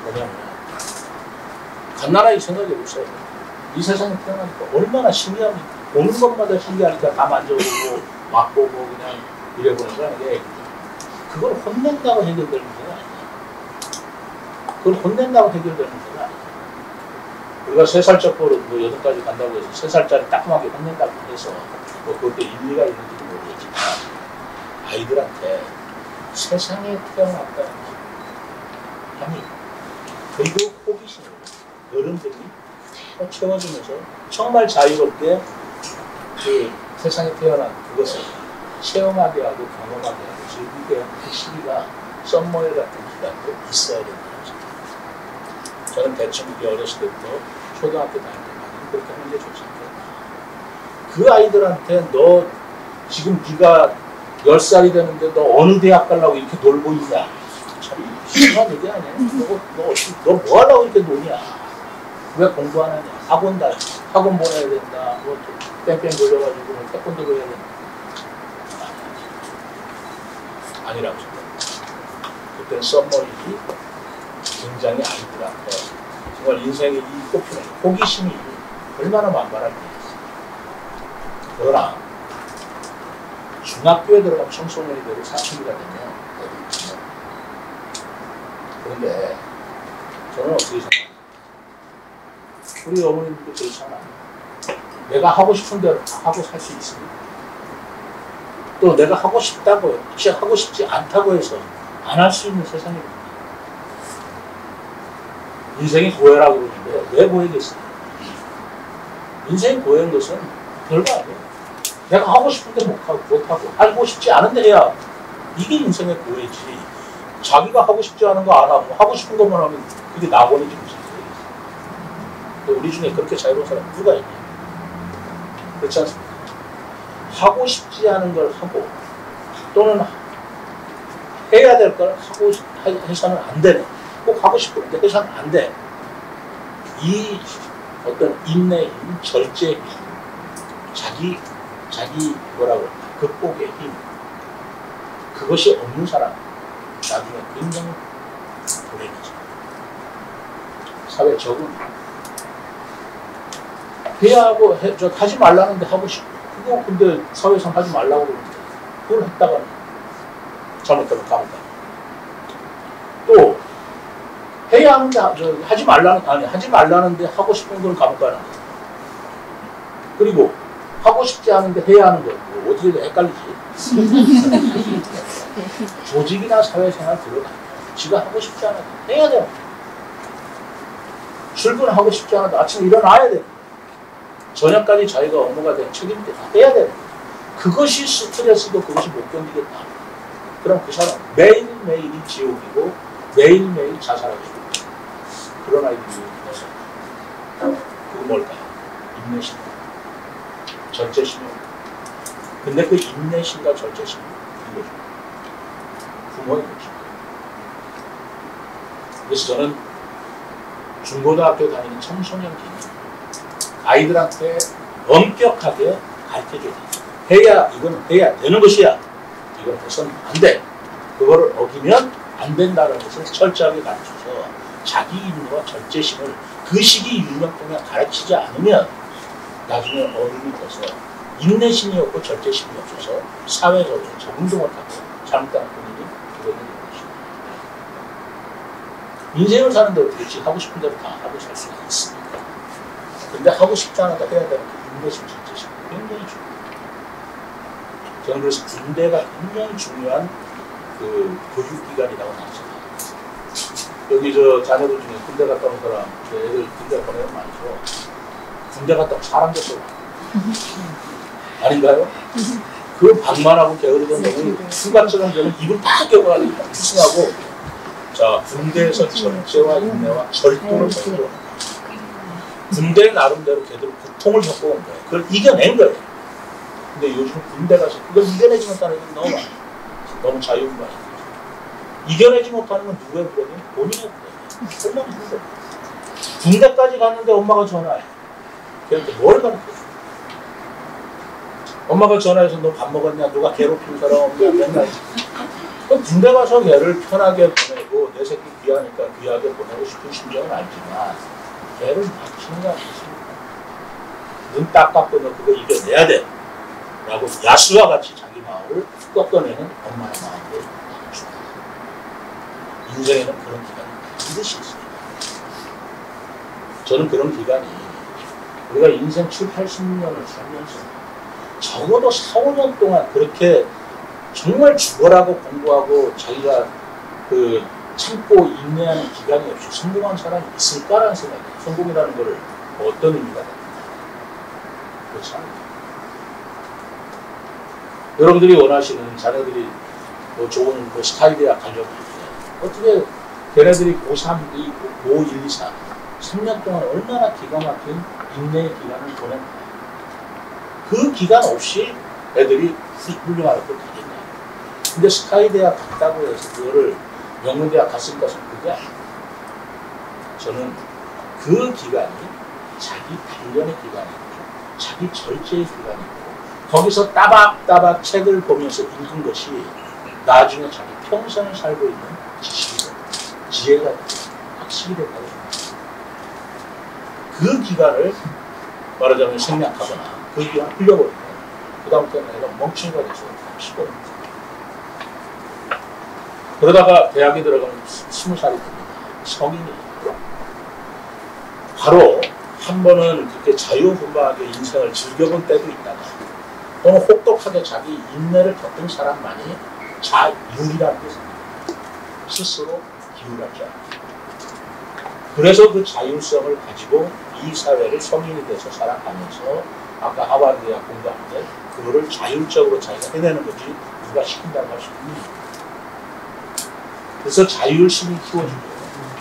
뭐냐면, 갓나라히 생각해보세요. 이 세상에 태어나니까 얼마나 신기합니까? 보는 것마다 신기하니까 다 만져보고, 맛보고, 그냥 이래보는 거야. 이게 그걸 혼낸다고 해결되는 문제가 아니야. 그걸 혼낸다고 해결되는 문제가 아니야. 우리가 3살적 버릇, 뭐 8까지 간다고 해서 3살짜리 따끔하게 혼낸다고 해서 뭐 그것도 일리가 있는지도 모르겠지만 아이들한테 세상에 태어났다는 아니 그리고 호기심을 어른들이 채워주면서 정말 자유롭게 그 세상에 태어난 그것을 체험하게 하고 경험하게 하고 즐기게 하는 그 시기가 썸머일 같은 기간도 있어야 된다는 생각입니다. 저는 대충 우리 어렸을 때부터 초등학교 다닐 때까지 그렇게 하는 게 좋지 않겠나. 그 아이들한테 너 지금 네가 10살이 되는데 너 어느 대학 가려고 이렇게 놀고 있냐. 참 심한 얘기 아니야. 너 뭐 하려고 이렇게 노냐. 왜 공부 안 하냐. 학원 보내야 된다. 뭐 뺑뺑 돌려가지고 태권도를 해야 된다. 아니라고 생각합니다. 그때는 썸머일이 굉장히 아이들한테 정말 인생의 이 꽃피는 호기심이 얼마나 만만한 일이었어요. 그러나 중학교에 들어가면 청소년이 되고 사춘기가 되면 그런데 저는 어떻게 생각해요? 우리 어머님도 그렇잖아요. 내가 하고 싶은 대로 다 하고 살 수 있습니다. 또 내가 하고 싶다고 하고 싶지 않다고 해서 안 할 수 있는 세상입니다. 인생이 고해라고 그러는데 왜 고해겠어요? 인생이 고해인 것은 별거 아니에요. 내가 하고 싶은데 못하고 하고 싶지 않은데 해야 이게 인생의 고해지. 자기가 하고 싶지 않은 거 안 하고 하고 싶은 것만 하면 그게 낙원이지 무슨 소리겠어요. 우리 중에 그렇게 자유로운 사람 누가 있냐? 그렇지 않습니까? 하고 싶지 않은 걸 하고 또는 해야 될 걸 하고 해서는 안 되네. 꼭 하고 싶은데 해서는 안 돼. 이 어떤 인내의 힘, 절제의 힘, 자기 뭐라고 할까? 극복의 힘. 그것이 없는 사람 나중에 굉장히 불행해져. 사회 적응. 해야 하고 하지 말라는데 하고 싶고 그거 근데 사회상 하지 말라고 그러는데 그걸 했다가 잘못하면 감옥 가요. 또 해야 하는데 하지 말라는데 하고 싶은 걸 감옥 가는 거예요. 그리고 하고 싶지 않은데 해야 하는 거예요. 뭐 어떻게 헷갈리지? 조직이나 사회생활 들어가 지가 하고 싶지 않아도 해야 돼요. 출근하고 싶지 않아도 아침에 일어나야 돼요. 저녁까지 자기가 업무가 된 책임을 다 해야 돼요. 그것이 스트레스도 그것이 못 견디겠다. 그럼 그 사람 매일매일이 지옥이고 매일매일 자살하게 됩니다. 그런 아이들이 있어서 그거 뭘까요? 인내심, 절제심이요. 근데 그 인내심과 절제심이 이거죠. 부모의 것입니다. 그래서 저는 중고등학교 다니는 청소년기는 아이들한테 엄격하게 가르쳐줘야 돼. 이거는 해야 되는 것이야. 이건 해서는 안 돼. 그거를 어기면 안 된다는 것을 철저하게 가르쳐서 자기 인내와 절제심을 그 시기 유년 동안 가르치지 않으면 나중에 어른이 돼서 인내심이 없고 절제심이 없어서 사회적으로 적응도 못하고 잘못된 본인이 그러는 것입니다. 인생을 사는데 어떻게 하고 싶은 대로 다 하고 살 수가 있습니다. 근데 하고 싶지 않아도 해야 되는 그 인내심, 절제심 굉장히 중요해요. 저는 그래서 군대가 굉장히 중요한 그 교육기관이라고 생각합니다. 여기 저 자녀들 중에 군대 갔다 온 사람, 애들 군대 보내면 많죠. 군대 갔다 온 사람 됐어요. 아닌가요? 그 방만하고 게으르던 놈이 휴가처럼 저는 입을 딱 껴가지고 투승하고 자 군대에서 절제와 인내와 절도를 배우고 군대 나름대로 걔들 고통을 겪어온 거예요. 그걸 이겨낸 거예요. 근데 요즘 군대 가서 그걸 이겨내지 못하는 건 너무 많아요. 너무 자유분방해요. 이겨내지 못하는 건 누구의 부담이? 본인의 부담이에요. 얼마나 힘들어요. 군대까지 갔는데 엄마가 전화해. 걔한테 뭘 가르쳐줘? 엄마가 전화해서 너 밥 먹었냐? 누가 괴롭힌 사람 없냐? 맨날 그럼 군대 가서 걔를 편하게 보내고 내 새끼 귀하니까 귀하게 보내고 싶은 심정은 알지만 걔를 막히는 거 아니겠습니까? 눈 딱 감고 너 그거 이겨내야 돼. 라고 야수와 같이 자기 마음을 꺾어내는 엄마의 마음을 나눠줍니다. 인생에는 그런 기간이 반드시 있습니다. 저는 그런 기간이 우리가 인생 7, 80년을 살면서 적어도 4, 5년 동안 그렇게 정말 죽어라고 공부하고 자기가 그 참고 인내하는 기간이 없이 성공한 사람이 있을까라는 생각이 들어요. 성공이라는 것을 어떤 의미가 됩니까? 그렇지 않아요. 여러분들이 원하시는 자녀들이 뭐 좋은 뭐 스타일이야 가려고 하는데 어떻게 걔네들이 고3, 고1, 2, 4 3년 동안 얼마나 기가 막힌 인내의 기간을 보낸 거예요. 그 기간 없이 애들이 훌륭한 학교를 가겠냐. 근데 스카이대학 갔다고 해서 그거를 명문대학 갔을 것은 그게 아니에요. 저는 그 기간이 자기 단련의 기간이고 자기 절제의 기간이고 거기서 따박따박 책을 보면서 읽은 것이 나중에 자기 평생을 살고 있는 지식이 되고 지혜가 되고 학식이 된다고 생각합니다. 그 기간을 말하자면 생략하거나 그 기간을 흘려버리면 그 다음부터는 내가 멍청이가 돼서 피곤합니다. 그러다가 대학에 들어가면 20살이 됩니다. 성인이 바로 한 번은 그렇게 자유분방하게 인생을 즐겨본 때도 있다가 또는 혹독하게 자기 인내를 겪은 사람만이 자율이라는 게 생깁니다. 스스로 기울하지 않아요. 그래서 그 자율성을 가지고 이 사회를 성인이 돼서 살아가면서 아까 하버드 대학 공부하는데 그거를 자율적으로 자기가 해내는 거지 누가 시킨다고 할 수 있는 거예요. 그래서 자율심이 키워지고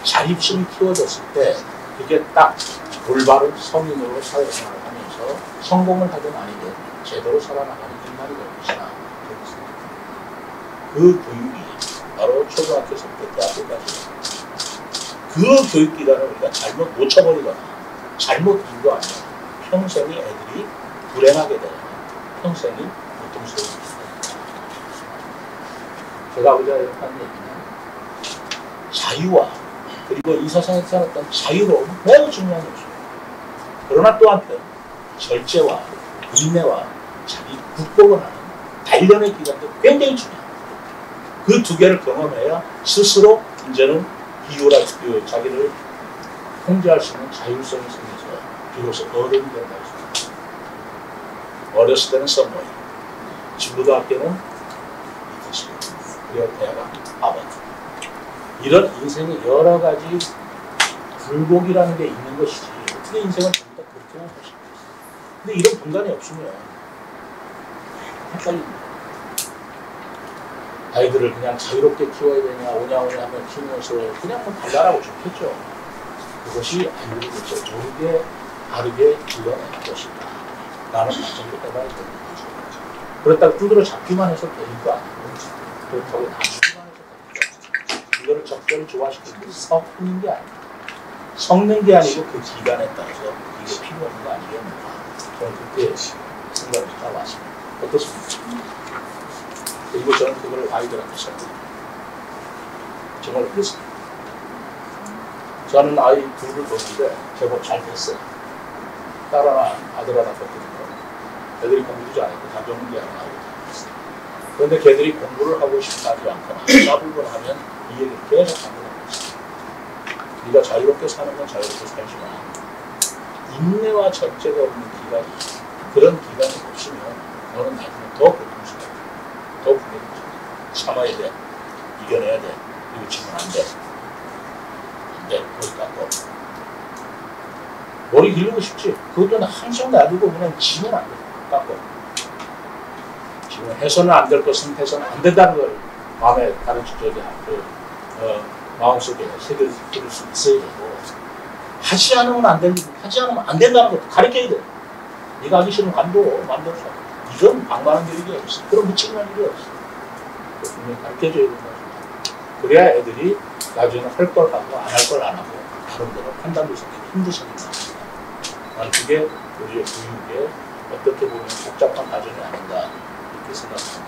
자립심이 키워졌을 때 그게 딱 올바른 성인으로 사회생활을 하면서 성공을 하든 아니든 제대로 살아나가는 인간이 될 것이다. 그 교육이 바로 초등학교에서부터 대학교까지 그 교육기관을 우리가 잘못 놓쳐버리거나 잘못 인도하면 평생이 애들이 불행하게 되거나 평생이 고통스러워집니다. 제가 하고자 하는 얘기는 자유와 그리고 이 세상에서 살았던 자유로움은 매우 중요한 요소예요. 그러나 또 한편 절제와 인내와 자기 극복을 하는 단련의 기간도 굉장히 중요합니다. 그 두 개를 경험해야 스스로 이제는 자기를 통제할 수 있는 자율성이 생겨서 비로소 어른이 된다고 생각합니다. 어렸을 때는 썸머이, 중고등학교는 이태식, 그리고 대학은 하버드. 이런 인생의 여러 가지 굴곡이라는 게 있는 것이지 어떻게 인생을 전부 다 그렇게만 할 수 있겠어요. 근데 이런 분간이 없으면 헷갈립니다. 아이들을 그냥 자유롭게 키워야 되냐 오냐오냐 하면 키우면서 그냥 발랄하고 좋겠죠. 그것이 아이들이 모르게 바르게 길러내는 것이다. 나는 마찬가지로 해봐야 되는 거죠. 그렇다고 두드러 잡기만 해서 되는 거 아니고 그렇다고 놔주기만 해서 되는 거 아니고 이거를 적절히 좋아시키는 게 섞는 게 아니고 섞는 게 아니고 그 기간에 따라서 이게 필요한 거 아니겠는가. 저는 그때 생각을 해왔습니다. 어떻습니까? 그리고 저는 그걸 아이들한테 설명합니다. 정말 그렇습니다. 저는 아이 둘을 보는데 제법 잘 됐어요. 딸 하나, 아들 하나 뒀거든요. 애들이 공부도 잘했고 다 전문대학 나오고 있어요. 그런데 걔들이 공부를 하고 싶어 하지 않거나 나불거나 하면 이 얘기를 계속 하고 있어요. 네가 자유롭게 사는 건 자유롭게 살지만 인내와 절제가 없는 기간이 그런 기간이 없으면 너는 나중에 더 고통스러워. 더 불행해져. 참아야 돼. 이겨내야 돼. 그리고 지금 안 돼. 안 돼. 머리 깎고. 머리 기르고 싶지. 그것도 항상 놔두고 그냥 지면 안 돼. 깎고. 지금 해서는 안 될 것은 해서는 안 된다는 걸 마음에 마음속에 새길 수 있어야 되고 하지 않으면 안 될 일, 하지 않으면 안 된다는 것도 가르쳐야 돼. 네가 하기 싫으면 관둬. 만들어서. 이건 방관한 일이 없어. 그런 무책임한 일이 없어. 분명히 가르쳐줘야 된다. 그래야 애들이 나중에 할 걸 하고 안 할 걸 안 하고 나름대로 판단도 생기고 힘도 생긴다. 난 그게 우리의 교육의 어떻게 보면 복잡한 과정이 아닌가 이렇게 생각합니다.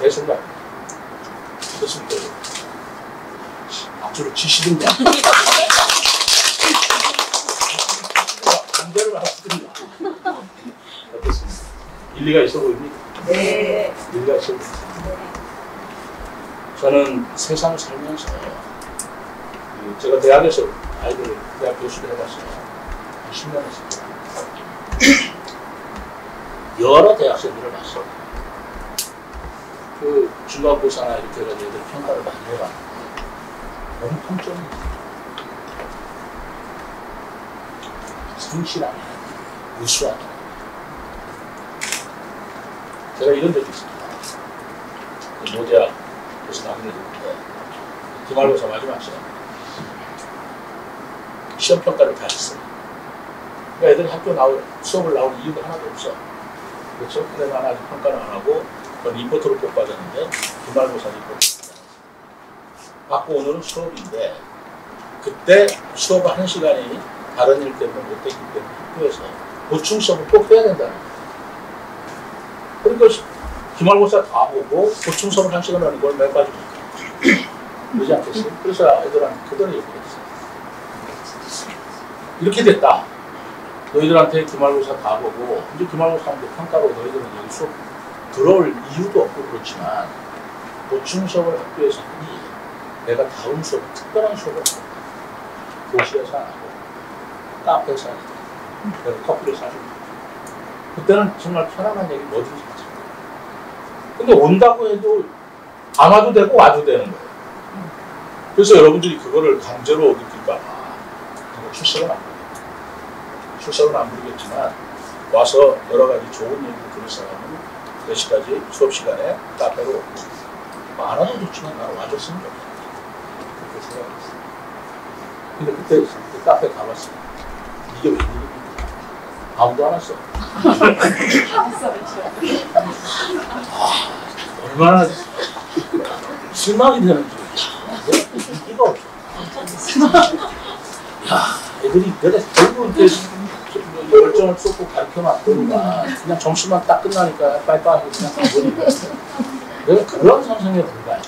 제 생각입니다. 그렇습니까? 앞으로 지시든가 강제를 하시든가 어떻습니까? 일리가 있어 보입니까? 네. 일리가 있어 보입니다. 저는 세상을 살면서 제가 대학에서 아이들 대학 교수를 해봤어요. 한 10년 했습니다. 여러 대학생들을 봤어요. 그 중간고사나 이렇게 해가지고 애들 평가를 많이 해봐. 너무 평점이 성실하네, 우수하네. 제가 이런 적이 있습니다. 그 모대학에서 나오는 애들인데 기말고사 마지막 시간 시험 평가를 다 했어요. 그러니까 애들이 학교 수업을 나올 이유가 하나도 없어. 그렇죠? 그래서 하나 아직 평가를 안 하고 리포트로 꼭 받았는데 기말고사 리포트 받고 오늘은 수업인데 그때 수업 1시간이 다른 일 때문에 못 됐기 때문에 학교에서 보충 수업을 꼭 해야 된다는 거예요. 그러니까 기말고사 다 보고 보충 수업을 1시간 하는 걸 몇 가지 그러지 않겠어요? 그래서 애들한테 그대로 얘기했어요. 이렇게 됐다. 너희들한테 기말고사 다 보고 이제 기말고사 하는데 평가로 너희들은 여기 수업 들어올 이유도 없고 그렇지만 보충 수업을 학교에서 하니 내가 다음 수업, 특별한 수업을 하고 교실에서 안 하고 카페에서 안 하고 내가 커피를 사주고 그때는 정말 편안한 얘기 뭐든지 하죠. 근데 온다고 해도 안 와도 되고 와도 되는 거예요. 그래서 여러분들이 그거를 강제로 느낄까 봐 출석은 안 부르겠죠. 출석은 안 부르겠지만 와서 여러 가지 좋은 얘기를 들을 사람은 4시까지 수업 시간에 카페로 오고 안 와도 좋지만 나는 와줬으면 좋겠다. 그렇게 생각했어요. 근데 그때 그 카페 가봤어요. 이게 웬일입니까? 아무도 안 왔어. 얼마나 실망이 되는지. 이거 없어. 야, 애들이 내가 결국 이렇게 열정을 쏟고 가르쳐놨더니만 그냥 점수만 딱 끝나니까 빨리빨리 그냥 가버리고 내가 그런 선생님에 불과해.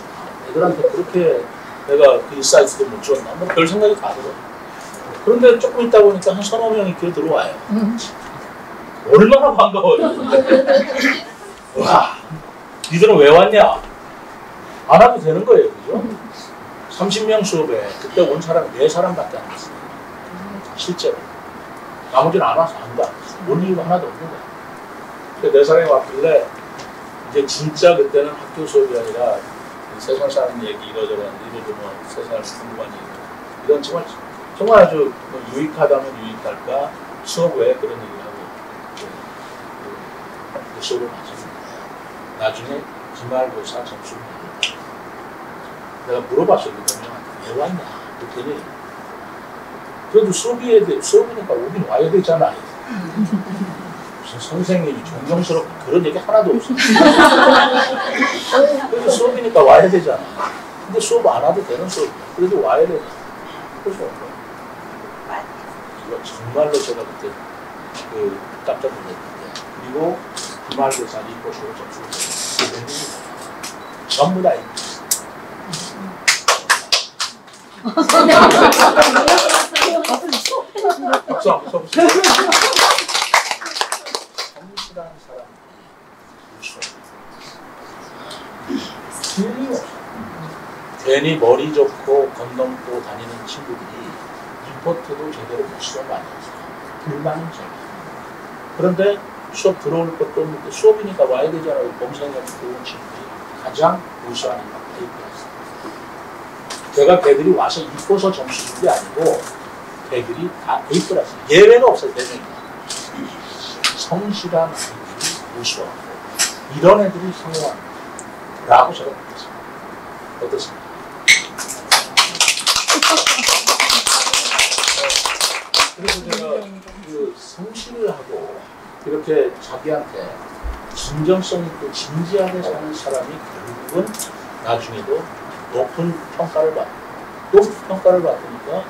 애들한테 그렇게 내가 그 인사이트도 못 줬나? 뭐 별 생각이 다 들어. 그런데 조금 있다 보니까 한 서너 명이 이렇게 들어와요. 얼마나 반가워요. 와, 니들은 왜 왔냐? 안 와도 되는 거예요. 그죠? 30명 수업에 그때 온 사람이 4사람밖에 안 됐어요. 실제로. 나머지는 안 와서 아무도 안 왔어요. 올 이유가 하나도 없는 거예요. 그 4사람이 왔길래 이제 진짜 그때는 학교 수업이 아니라 세상 사는 얘기 이러저러 뭐 세상을 궁금한 얘기 이런 정말 아주 뭐 유익하다면 유익할까 수업 외에 그런 얘기를 하고 그 수업을 마쳤는데 나중에 기말고사 점수를 내가 물어봤어요. 왜 왔냐? 그랬더니 그래도 수업이니까 오긴 와야 되잖아. 무슨 선생님이 존경스럽고 그런 얘기 하나도 없어. 그래도 수업이니까 와야 되잖아. 근데 수업 안 와도 되는 수업이야. 그래도 와야 되잖아. 그래서 이거 정말로 제가 그때 깜짝 놀랐는데 그리고 기말고사 리포트로 점수를 냈는데 전부 다 박수 한번 쳐보세요. 성실한 사람이 틀림없어. 괜히 머리 좋고 건넘고 다니는 친구들이 리포트도 제대로 못 수업 많이 해서 불만은 적어요. 그런데 수업 들어올 것도 없는데 수업이니까 와야 되잖아요. 범생이랑 들어온 친구들이 가장 우수한 페이퍼였어요. 제가 걔들이 와서 이뻐서 점수 준 게 아니고 걔들이 다 페이퍼였어요. 예외가 없어요. 4명이. 성실한 아이들이 우수하고 이런 애들이 성공한다라고 제가 느꼈습니다. 어떻습니까? 그래서 제가 그 성실하고 이렇게 자기한테 진정성 있고 진지하게 사는 사람이 결국은 나중에도 높은 평가를 받고 높은 평가를 받으니까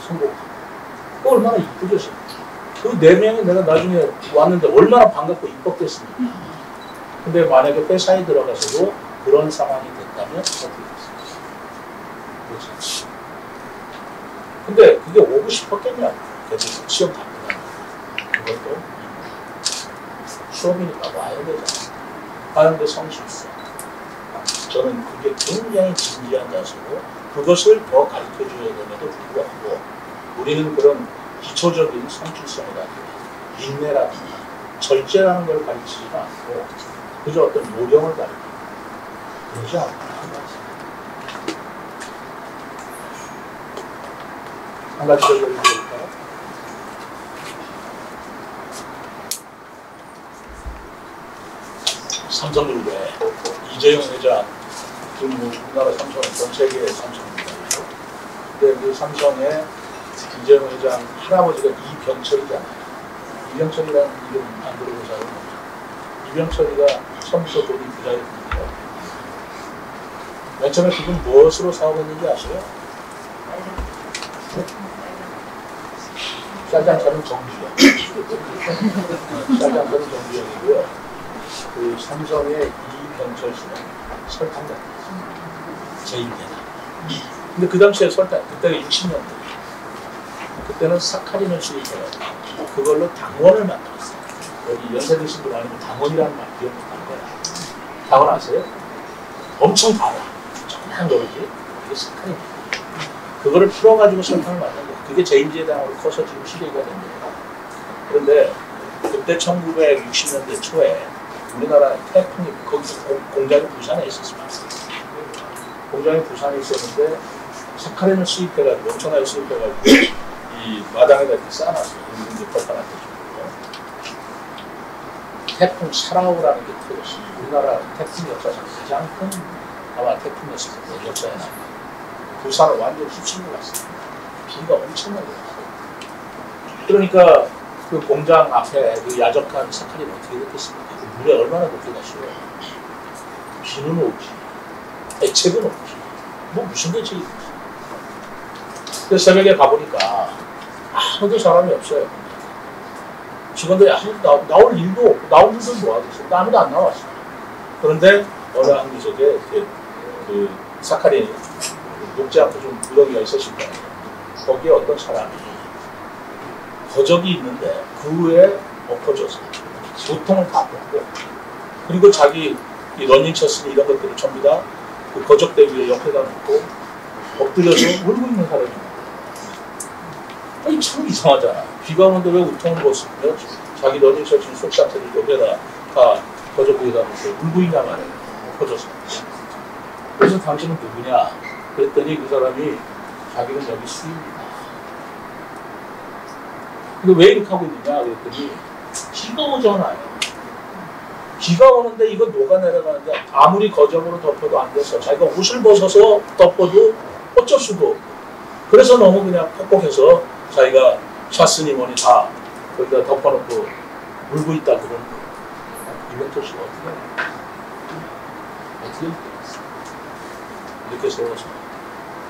성공하고 또 얼마나 이쁘겠어. 그 4명이 내가 나중에 왔는데 얼마나 반갑고 이뻤겠습니까. 근데 만약에 회사에 들어가서도 그런 상황이 됐다면 어떻게 됐습니까? 그렇지. 근데 그게 오고 싶었겠냐? 그래서 시험 다 끝나면 그것도 수업이니까 와야 되잖아. 하는데 성실성. 저는 그게 굉장히 진지한 자세고 그것을 더 가르쳐줘야 됨에도 불구하고 우리는 그런 기초적인 성실성이라든가 인내라든가 절제라는 걸 가르치지는 않고 그저 어떤 요령을 가르치고 그러지 않아. 한 가지 더 얘기해 볼까요? 삼성그룹의 이재용 회장, 지금 우리나라 삼성은 전 세계의 삼성입니다. 근데 그 삼성의 이재용 회장 할아버지가 이병철이잖아요. 이병철이라는 이름 안 들어본 사람은 없죠. 이병철이가 처음부터 돈이 부자였는데요. 맨 처음에 그분 무엇으로 사업했는지 아세요? 쌀장사는 정주영. 쌀장사는 정주영이고요. 그 삼성의 이병철 씨는 설탕가 제1대다. 근데 그 당시에 설탕, 그때가 60년대. 그때는 사카린을 수입해가지고 그걸로 당원을 만들었어요. 여기 연세 드신 분 아니면 당원이라는 말 기억 못하는 거야. 당원 아세요? 엄청 달아. 정말 그러지. 그게 사카린. 그거를 풀어가지고 설탕을 만든 거예요. 그게 제1제당으로 커서 지금 시대가 된 거예요. 그런데 그때 1960년대 초에 우리나라 태풍이 거기서 공장이 부산에 있었습니다. 공장이 부산에 있었는데 사카린을 수입해가지고 엄청나게 수입해가지고 이 마당에다 이렇게 쌓아놨어요. 이제 벌판한테 주고 태풍 사라오라는 게 터졌어요. 우리나라 태풍 역사상 가장 큰 아마 태풍이었을 거예요. 역사에 나와. 부산을 완전히 휩쓸고 갔어요. 비가 엄청나게 왔어요. 그러니까 그 공장 앞에 그 야적한 사카린이 어떻게 됐겠습니까? 그 물에 얼마나 높게 가시요. 비는 오지. 대책은 없지. 뭐 무슨 대책이 있지. 그래서 새벽에 가보니까 아무도 사람이 없어요. 직원들이 아무도 나올 일도 없고, 나온 일도 뭐 하겠어요. 아무도 안 나왔어요. 그런데 어느 한 구석에 그 사카린이 녹지 않고 좀 무더기가 있었을 거예요. 거기에 어떤 사람이 거적이 있는데 그 위에 엎어져서 보통을 다 뽑고, 그리고 자기 이 러닝처스니 이런 것들을 전부 다 그 거적대 위에 옆에다 놓고 엎드려서 울고 있는 사람이 있는 거예요. 아니 참 이상하잖아. 비가 오는데 왜 우통을 벗으며 자기 러닝처스니 속상태를 옆에다 다 거적 위에다 놓고 울고 있냐 말이에요. 엎어져서. 그래서 당신은 누구냐? 그랬더니 그 사람이 자기는 여기 수입니다. 근데 왜 이렇게 하고 있느냐? 그랬더니 비가 오잖아요. 비가 오는데 이거 녹아내려가는데 아무리 거적으로 덮어도 안 돼서 자기가 옷을 벗어서 덮어도 어쩔 수도 없고, 그래서 너무 그냥 퍽퍽해서 자기가 샤스니 뭐니 다 거기다 덮어놓고 울고 있다 그러는 거예요. 이병철 씨가 어떻게 이렇게 세워서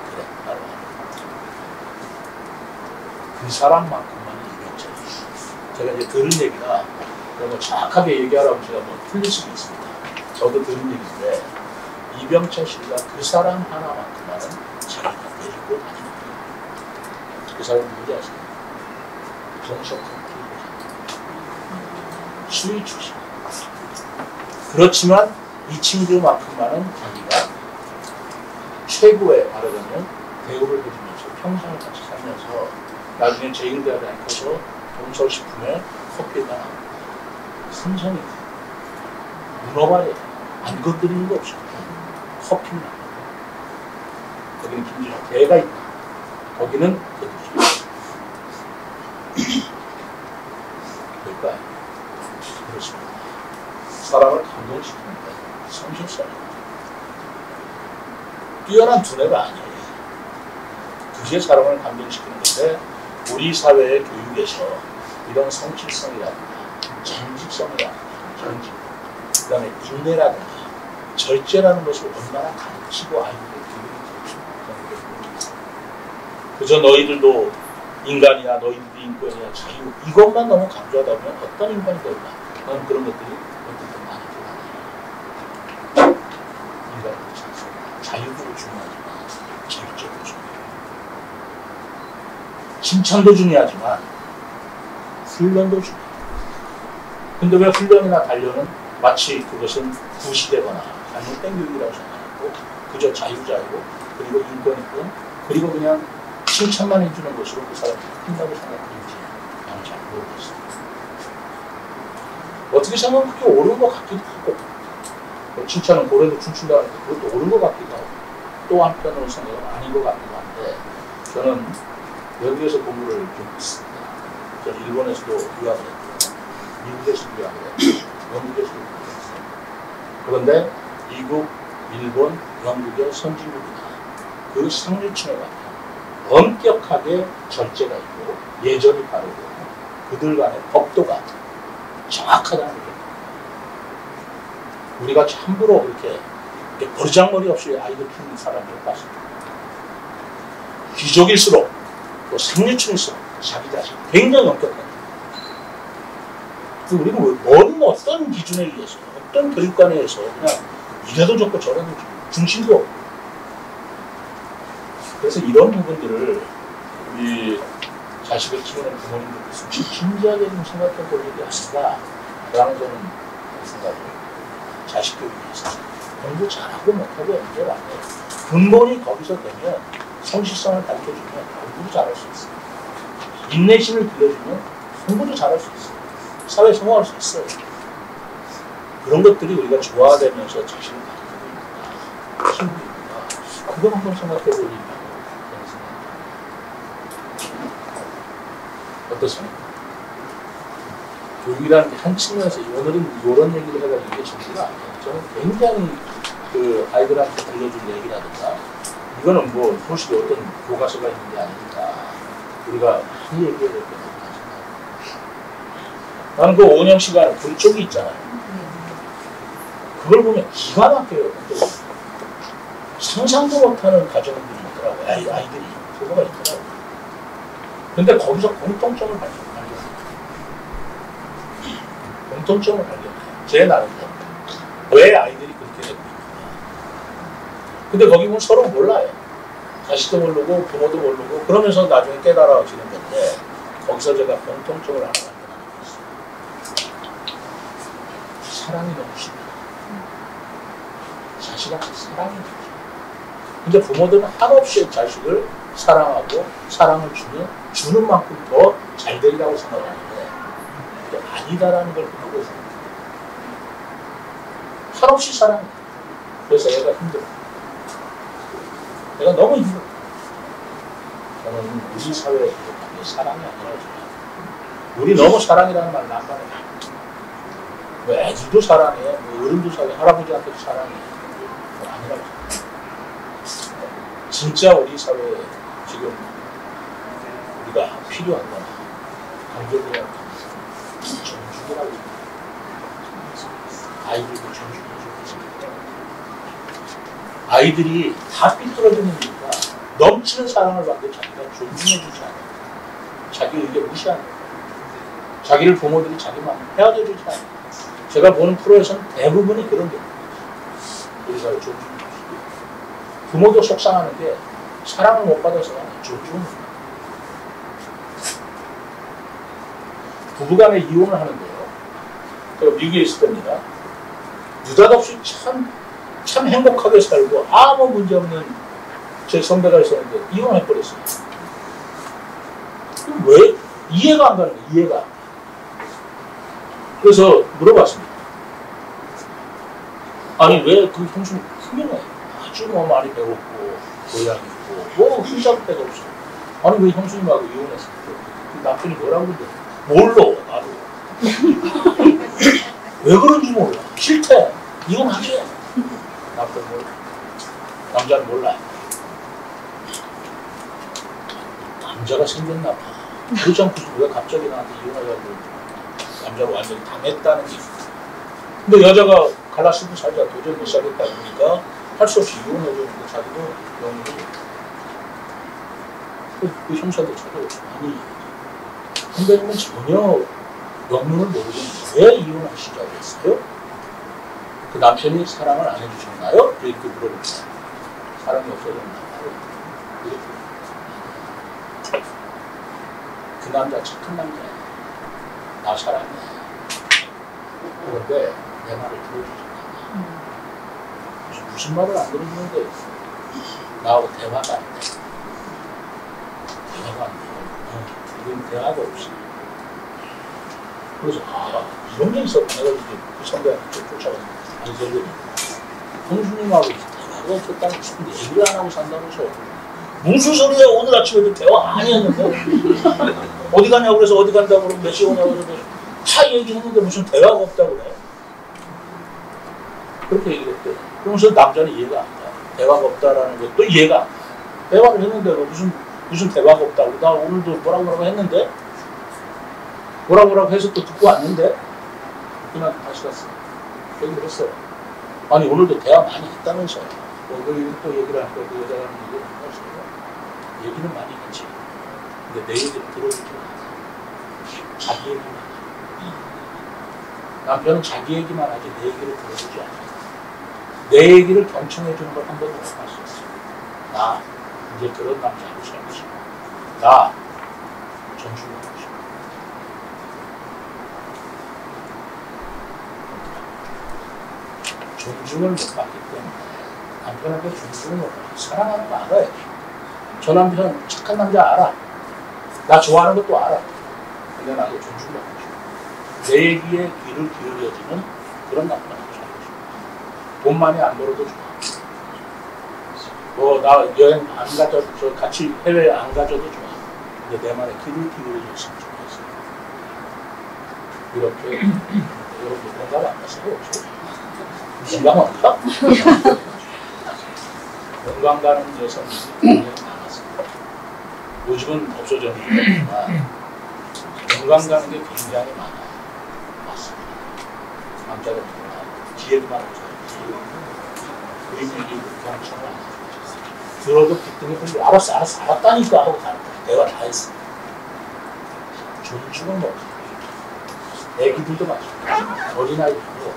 그래 나로 그 사람만큼만 이병철이. 제가 이제 들은 얘기가 뭐 정확하게 얘기하라고 제가 뭐 틀릴 수도 있습니다. 저도 들은 얘기인데 이병철 씨가 그 사람 하나만큼만은 자기가 데리고 다니는 거예요. 그 사람 누구지 아세요? 정석한 피해자. 수의 출신. 그렇지만 이 친구만큼만은 자기가 최고의 말하자면 대우를 해주면서 평생을 같이 살면서 나중에 제1대학에 커서 동서식품에 커피가 나오고 삼성이 문어발에 안 건드리는 거 없어요. 커피만. 거기는 김준호 대가 있다. 거기는 거기죠. 그러니까 그렇습니다. 사람을 감동시키는 게 성실성입니다. 뛰어난 두뇌가 아니에요. 그게 사람을 감동시키는 건데 우리 사회의 교육에서 이런 성실성이라든가 정직성이라든가 정직, 그 다음에 인내라든가 절제라는 것을 얼마나 가르치고 아이들을 교육이 그저 너희들도 인간이야, 너희들도 인권이야, 자유 이것만 너무 강조하다 보면 어떤 인간이 될까? 나는 그런 것들이 어떤 때 많이 들어가요. 인간은 자유도 중요하지만 절제도 중요해요. 칭찬도 중요하지만 훈련도 중요해요. 근데 왜 훈련이나 단련은 마치 그것은 구시되거나 잘못된 교육이라고 생각하고 그저 자유자이고 그리고 인권이고 그리고 그냥 칭찬만 해주는 것으로 그 사람이 끝나고 생각하는지 나는 잘 모르겠어요. 어떻게 생각하면 그게 옳은 것 같기도 하고 칭찬은 고래도 춤춘다 하는데 그것도 옳은 것 같기도 하고 또 한편으로 생각은 아닌 것 같기도 한데 저는 여기에서 공부를 좀 했습니다. 저는 일본에서도 유학을 했고요. 미국에서도 유학을 했고 영국에서도 유학을 했어요. 그런데 미국, 일본, 영국의 선진국이나 그 상류층에 가면 엄격하게 절제가 있고 예절이 바르고 그들 간의 법도가 정확하다는 거예요. 우리가 함부로 이렇게 버르장머리 없이 아이들 키우는 사람을 봤습니다. 귀족일수록 또 상류층일수록 자기 자신 굉장히 엄격합니다. 우리는 뭔 어떤 기준에 의해서 어떤 교육관에 의해서 그냥 이래도 좋고 저래도 좋고 중심도 없고 그래서 이런 부분들을 우리 자식을 키우는 부모님들께서 진지하게 좀 생각해 볼 일이 아닌가 라는 저는 생각을 자식 교육에 있어서 공부 잘하고 못하고 문제가 아니에요. 근본이 거기서 되면 성실성을 가르쳐주면 공부도 잘할 수 있어요. 인내심을 길러주면 공부도 잘할 수 있어요. 사회에 성공할 수 있어요. 그런 것들이 우리가 조화되면서 자신을 가르치고 있구나, 키우고 있구나. 그걸 한번 생각해 볼 일이라고 저는 생각합니다. 어떻습니까? 교육이라는 게 한 측면에서 오늘은 이런 얘기를 해가지고 이게 정리가 아니에요. 저는 굉장히 그 아이들한테 들려줄 얘기라든가 이거는 뭐 소식에 어떤 교과서가 있는 게 아니니까 우리가 많이 얘기해야 될 거라고 생각합니다. 나는 그 5년 시간 그 쪽이 있잖아요. 그걸 보면 기가 막혀요. 상상도 못하는 가정들이 있더라고요. 아이들이 그거가 있더라고요. 근데 거기서 공통점을 발견해요. 공통점을 발견해요. 제 나름대로. 왜 아이들이 그렇게 되고 있는가. 근데 거기 보면 서로 몰라요. 자식도 모르고 부모도 모르고 그러면서 나중에 깨달아지는 건데 거기서 제가 공통점을 하나 발견하는 게 있어요. 사랑이 너무 심해요. 자식한테 사랑이 너무 심해요. 근데 부모들은 한없이 자식을 사랑하고 사랑을 주는 만큼 더 잘 되리라고 생각하는데 그게 아니다라는 걸 보고 있습니다. 한없이 사랑해. 그래서 애가 힘들어. 내가 너무 힘들어. 저는 우리 사회에 그게 사랑이 아니라고 생각해요. 우리 너무 사랑이라는 말을 안 받아요. 뭐 애들도 사랑해, 뭐 어른도 사랑해, 할아버지한테도 사랑해. 그건 아니라고 생각해요. 진짜 우리 사회에 지금 우리가 필요한 건 강조해야 하는 존중이라고 생각해요. 아이들도 존중해주고 싶어요. 아이들이 다 삐뚤어지는 이유가 넘치는 사랑을 받고 자기가 존중해주지 않아요. 자기 의견 무시하는 거예요. 자기를 부모들이 자기 마음을 헤아려주지 않아요. 제가 보는 프로에서는 대부분이 그런 겁니다. 우리 사회 존중해주시고 부모도 속상하는 게 사랑을 못 받아서 존중을 부부간에 이혼을 하는데요. 제가 미국에 있을 때입니다. 느닷없이 참 행복하게 살고 아무 문제 없는 제 선배가 있었는데 이혼해버렸어요. 왜? 이해가 안 가는 거예요. 이해가 안 가요. 그래서 물어봤습니다. 아니 왜 그 형수는 훌륭해. 아주 뭐 많이 배웠고 교양 있고 뭐 흠잡을 데가 없어. 아니 왜 형수님하고 이혼했어? 그 남편이 뭐라고 그러는데 몰라 나도. 왜 그런지 몰라. 싫대. 이혼하지. 남편 몰라. 남자는 몰라요. 남자가 생겼나 봐. 그렇지 않고서 왜 갑자기 나한테 이혼하자고 남자가 완전히 당했다는 얘기. 근데 여자가 갈라쓰고 살자 도저히 못 살겠다 그러니까 할 수 없이 이혼해줬는데 자기도 영문을 그 형사도 저도 많이 선배님은 전혀 영문을 모르고 왜 이혼하시자고 했어요? 그 남편이 사랑을 안 해주셨나요? 이렇게 물어봅니다. 사랑이 없어졌나요? 그 남자 착한 남자야. 나 사랑해. 그런데 내 말을 들어주지 않아. 무슨 말을 안 들어주는데 나하고 대화가 안 돼. 대화가 안 돼요. 우리는 대화가 없어. 그래서 이런 게 있었구나. 내가 이제 그 선배한테 쫓아가는 아니 선배님 형수님하고 대화가 없었다는 무슨 얘기를 안 하고 산다면서. 무슨 소리야? 오늘 아침에도 대화 안 했는데. 어디 가냐고 그래서 어디 간다고 그러고 몇 시에 오냐고 그래서 다 얘기했는데 무슨 대화가 없다고 그래. 그렇게 얘기를 했대. 그러면서 남자는 이해가 안 돼. 대화가 없다라는 것도 이해가 안 돼. 대화를 했는데 무슨 대화가 없다고. 나 오늘도 뭐라고 했는데 뭐라고 해서 또 듣고 왔는데 그냥 다시 갔어. 얘기를 했어요. 아니 오늘도 대화 많이 했다면서. 또 얘기를 할 거야. 그 여자가 하는 얘기를 했어요. 얘기는 많이 했지. 근데 내 얘기를 들어주지 않아. 자기 얘기만 하지. 남편은 자기 얘기만 하지 내 얘기를 들어주지 않아. 내 얘기를 경청해 주는 걸 한 번도 못 봤어. 나 이제 그런 남자하고 살고 싶어. 나 존중하고 싶어. 존중을 못 받기 때문에 남편한테 존중을 못 받고 사랑하는 거 알아요. 저 남편 착한 남자 알아. 나 좋아하는 것도 알아. 근데 나도 존중받고 싶어. 내 얘기에 귀를 기울여주는 그런 남편하고 살고 싶어. 돈 많이 안 벌어도 좋아. 뭐 나 여행 안 가도 저 같이 해외 안 가줘도 좋아. 근데 내 말에 귀를 기울여줬으면 좋겠어. 이렇게 여러분 공감 안 갔어요? 공감 안 가? 건강 가는 여성들이 굉장히 많았습니다. 요즘은 없어졌지만 건강 가는 게 굉장히 많아요. 맞습니다. 남자들 기회만 없어요. 그리고 이게 경청을 안 해요. 들어도 기등이 풀리고 알았어 알았다니까 하고 가는 거야. 내가 다 했어. 존중은 뭐 애기들도 마찬가지. 어린아이들도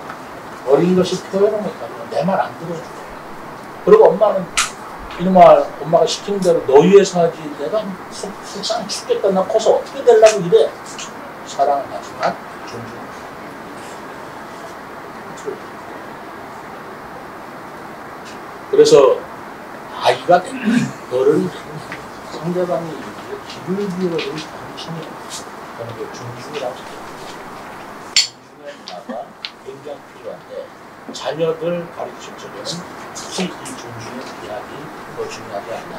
어린 것이 표현을 못하면 내 말 안 들어줘. 그리고 엄마는 이놈아 엄마가 시키는 대로 너 위해서 하지 내가 속상 죽겠다 나 커서 어떻게 되려고 이래. 사랑은 하지만 존중. 그래서 아이가 너를 상대방이 귀를 기울여주는 경청이 저는 그 존중이라고 생각합니다. 존중의 문화가 굉장히 필요한데 자녀들 가르칠 적에는 특히 이 존중의 기학이 더 중요하지 않나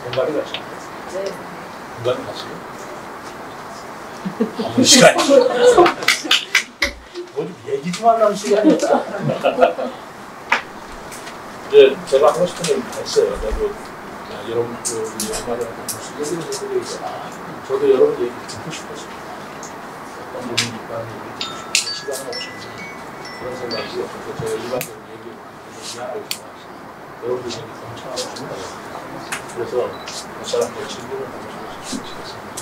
공감이 가시나요? 네. 공감이 가시나요? 아무 시간이 뭐 좀 얘기 좀 하려는 시간이었다. 이제 제가 하고 싶은 얘기 다 했어요. 그리고 여러분 우리 엄마들한테 무슨 얘기를 해드리고 있잖아. 저도 여러분 얘기 듣고 싶었습니다. 어떤 분이 있다는 얘기 듣고 싶은데 시간은 없었는데 그런 생각이 없어서 제가 일반적으로 얘기 미안하게 생각했어요. 여러분들 얘기 경청하고 싶다. 그래서 그 사람들 질문을 하고 싶었습니다.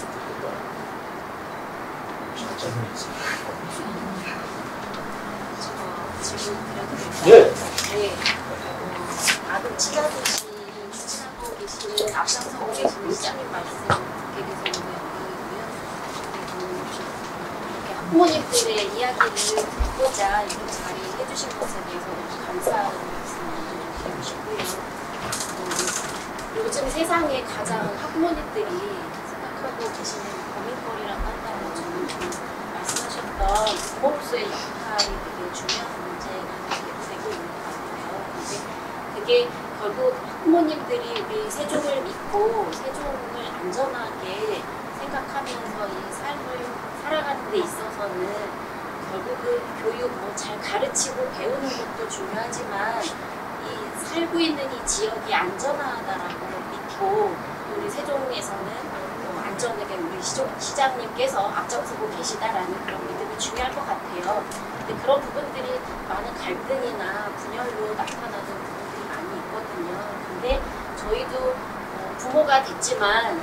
잘 질문했습니다. 질문 드려도 될까요? 예. 네. 아동 치료듯이 추진하고 계시는 앞장서고 계시는 시장님 말씀 듣게 돼서 오늘 이렇게 학부모님들의 이야기를 듣고자 이런 자리 해주신 것에 대해서 너무 감사한 말씀 드리고 싶고요. 요즘 세상에 가장 학부모님들이 생각하고 계시는 고민거리라고 한다면 저는 말씀하셨던 부모로서의 역할이 되게 중요한 문제가 되고 있는 것 같아요. 근데 그게 결국 학부모님들이 우리 세종을 믿고 세종을 안전하게 생각하면서 이 삶을 살아가는 데 있어서는 결국은 교육 잘 가르치고 배우는 것도 중요하지만 이 살고 있는 이 지역이 안전하다라고 믿고 우리 세종에서는 안전하게 우리 시장님께서 앞장서고 계시다라는 그런 믿음이 중요할 것 같아요. 근데 그런 부분들이 많은 갈등이나 분열로 나타나는 부분들이 많이 있거든요. 근데 저희도 부모가 됐지만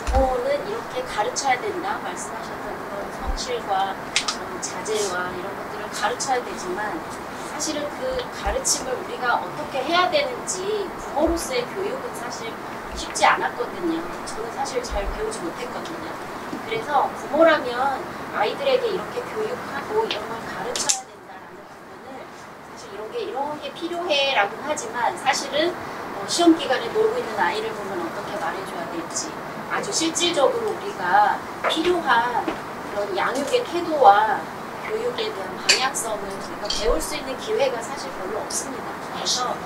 부모는 이렇게 가르쳐야 된다 말씀하셨던 그런 성실과 그런 자제와 이런 것들을 가르쳐야 되지만 사실은 그 가르침을 우리가 어떻게 해야 되는지 부모로서의 교육은 사실 쉽지 않았거든요. 저는 사실 잘 배우지 못했거든요. 그래서 부모라면 아이들에게 이렇게 교육하고 이런 걸 가르쳐야 된다라는 부분을 사실 이런 게 필요해라고는 하지만 사실은 시험 기간에 놀고 있는 아이를 보면 어떻게 말해줘야 될지 아주 실질적으로 우리가 필요한 그런 양육의 태도와 교육에 대한 방향성을 우리가 배울 수 있는 기회가 사실 별로 없습니다. 그래서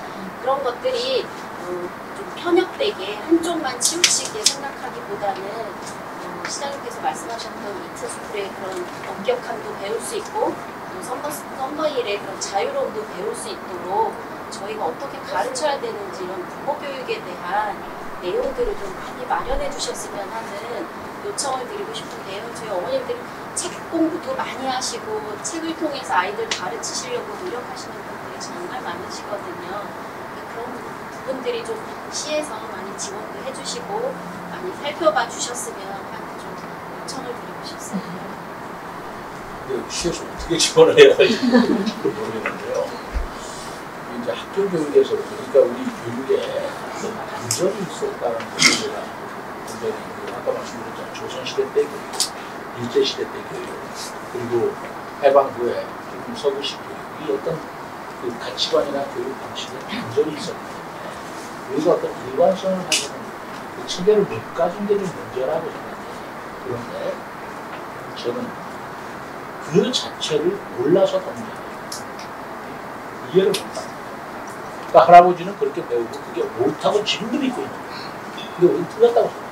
그런 것들이 좀 편협되게 한쪽만 치우치게 생각하기보다는 시장님께서 말씀하셨던 이트스쿨의 그런 엄격함도 배울 수 있고 또 썸머힐의 그런 자유로움도 배울 수 있도록 저희가 어떻게 가르쳐야 되는지 이런 부모교육에 대한 내용들을 좀 많이 마련해 주셨으면 하는 요청을 드리고 싶은데요. 저희 어머님들이 책 공부도 많이 하시고 책을 통해서 아이들 가르치시려고 노력하시는 분들이 정말 많으시거든요. 그런 부분들이 좀 시에서 많이 지원도 해주시고 많이 살펴봐 주셨으면 하는 좀 요청을 드리고 싶습니다. 근데 시에서 어떻게 지원을 해야 할지 모르겠는데요. 이제 학교 교육에서 그러니까 우리 교육에 반전이 있었다는 것을 굉장히 아까 말씀드렸잖아요. 조선시대 때 교육, 일제시대 때 교육, 그리고 해방 후에 서구식 교육이 어떤 그 가치관이나 교육 방식에 반전이 있었기 때문에 우리가 어떤 일관성을 하는 그 체계를 못 가진 게 좀 문제라고 생각해요. 그런데 저는 그 자체를 몰라서 더 문제예요. 이해를 못합니다. 그러니까 할아버지는 그렇게 배우고 그게 옳다고 지금도 믿고 있는 거예요. 근데 우리는 틀렸다고 생각해요.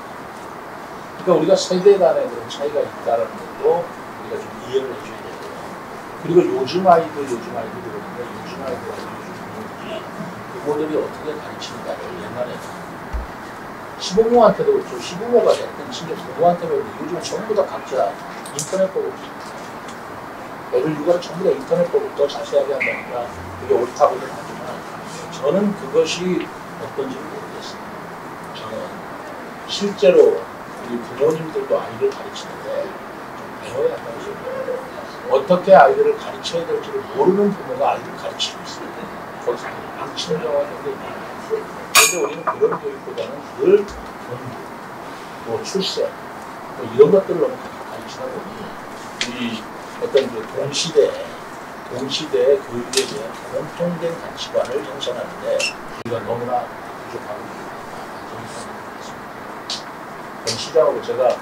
그러니까 우리가 세대 간의 그런 차이가 있다는 것도 우리가 좀 이해를 해줘야 되고요. 그리고 요즘 아이들 그러는데 요즘 아이들하고 요즘 부모들이 어떻게 가르치는가를 옛날에 시부모한테도 그렇죠. 시부모가 됐든 심지어 부모한테 배우는데 요즘 전부 다 각자 인터넷 보고 애들 육아를 전부 다 인터넷 보고 더 자세하게 한다니까 그게 옳다고는 하지만 저는 그것이 어떤지는 모르겠어요. 저는 실제로 우리 부모님들도 아이를 가르치는데 좀 배워야 한다고 생각해요. 어떻게 아이들을 가르쳐야 될지를 모르는 부모가 아이들을 가르치고 있어요. 거기서 망치는 경우가 굉장히 많아요. 그런데 우리는 그런 교육보다는 늘 공부, 뭐 출세, 뭐 이런 것들을 너무 가르치다 보니 우리 어떤 그 동시대의 교육에 대한 공통된 가치관을 형성하는데 우리가 너무나 부족하고 있습니다. 시장으로 제가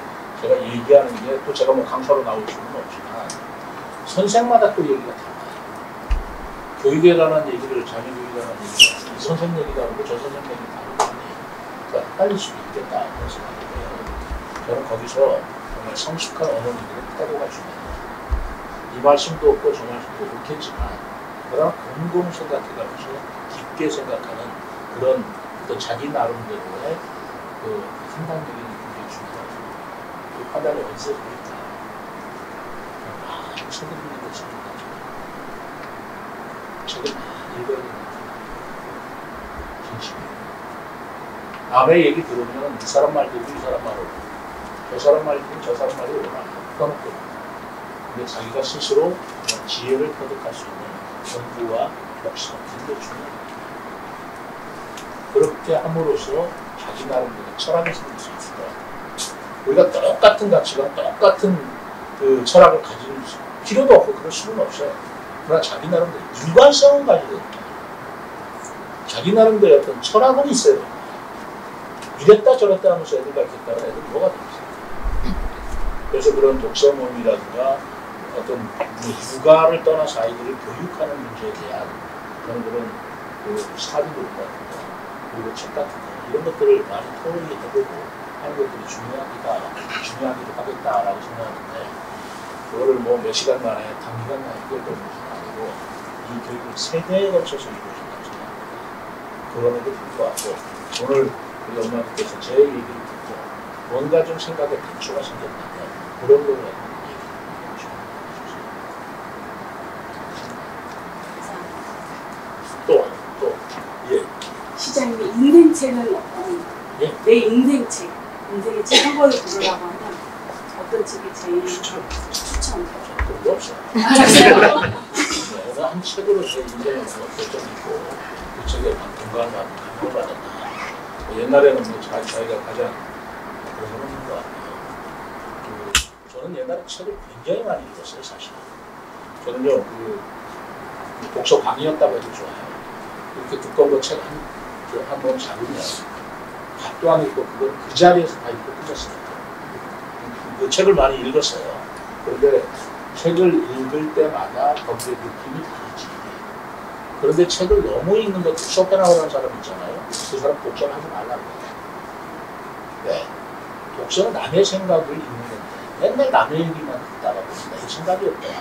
얘기하는 게 또 제가 뭐 강사로 나올 수는 없지만 선생마다 또 얘기가 달라요. 교육에 관한 얘기를 자녀 교육에 관한 얘기를 이 선생 얘기 다르고 저 선생 얘기 다르고 그러니까 헷갈릴 수도 있겠다 그런 생각이 들어요. 저는 거기서 정말 성숙한 어머니들의 태도가 중요해요. 이 말씀도 없고 저 말씀도 없겠지만 그러나 곰곰 생각해가면서 깊게 생각하는 그런 어떤 자기 나름대로의 그 판단력이 굉장히 중요하고 그 판단이 어디서 보일까 많이 책을 읽는 것이 중요하죠. 책을 많이 읽어야 되는 진심이에요. 남의 얘기 들으면 이 사람 말 듣고 이 사람 말 오고 저 사람 말 듣고 저 사람 말이 오나 까먹거든요. 근데 자기가 스스로 지혜를 터득할 수 있는 공부와 역사 굉장히 중요합니다. 그렇게 함으로써 자기 나름대로 철학이 생길 수 있을 거예요. 우리가 똑같은 가치관, 똑같은 그 철학을 가질 필요도 없고 그럴 수는 없어요. 그러나 자기 나름대로 일관성은 가져야 됩니다. 자기 나름대로 어떤 철학은 있어야 됩니다. 이랬다 저랬다 하면서 애들 가르쳤다가 애들 뭐가 됩니까? 그래서 그런 독서 모임이라든가 어떤 육아를 떠나서 아이들을 교육하는 문제에 대한 그런 그 스타디 그룹이라든가 그리고 책 같은 거 이런 것들을 많이 토론해보고 하는 것들이 중요하기도 하겠다라고 생각하는데 그거를 뭐 몇 시간 만에 단기간 만에 이끌어내는 것은 아니고 이 교육을 세대에 걸쳐서 이루어진다고 생각합니다. 그럼에도 불구하고 오늘 우리 엄마께서 제 얘기를 듣고 뭔가 좀 생각에 단초가 생겼다면 그런 거를 예. 시장님의 인생책은 예? 내 인생책, 인생의 책 한 권을 고르라고 하면 어떤 책이 제일 추천? 그런 거 없어요. 내가 한 책으로 제 인생을 결정했고 그 책에 공감을 받았다. 옛날에는 뭐 자기가 가장 그런 건 없는 것 같아요. 저는 옛날에 책을 굉장히 많이 읽었어요, 사실. 저는요, 독서 광이었다고 해도 좋아요. 이렇게 두꺼운 거 책 한 권 잡으면 밥도 안 읽고 그건 그 자리에서 다 읽고 끝났어요. 그 책을 많이 읽었어요. 그런데 책을 읽을 때마다 거기에 느낌이 다르지. 그런데 책을 너무 읽는 것도 쇼펜하우어라는 사람 있잖아요. 그 사람 독서를 하지 말라고 해요. 네. 독서는 남의 생각을 읽는 건데 맨날 남의 얘기만 듣다가 보면 내 생각이 없구나.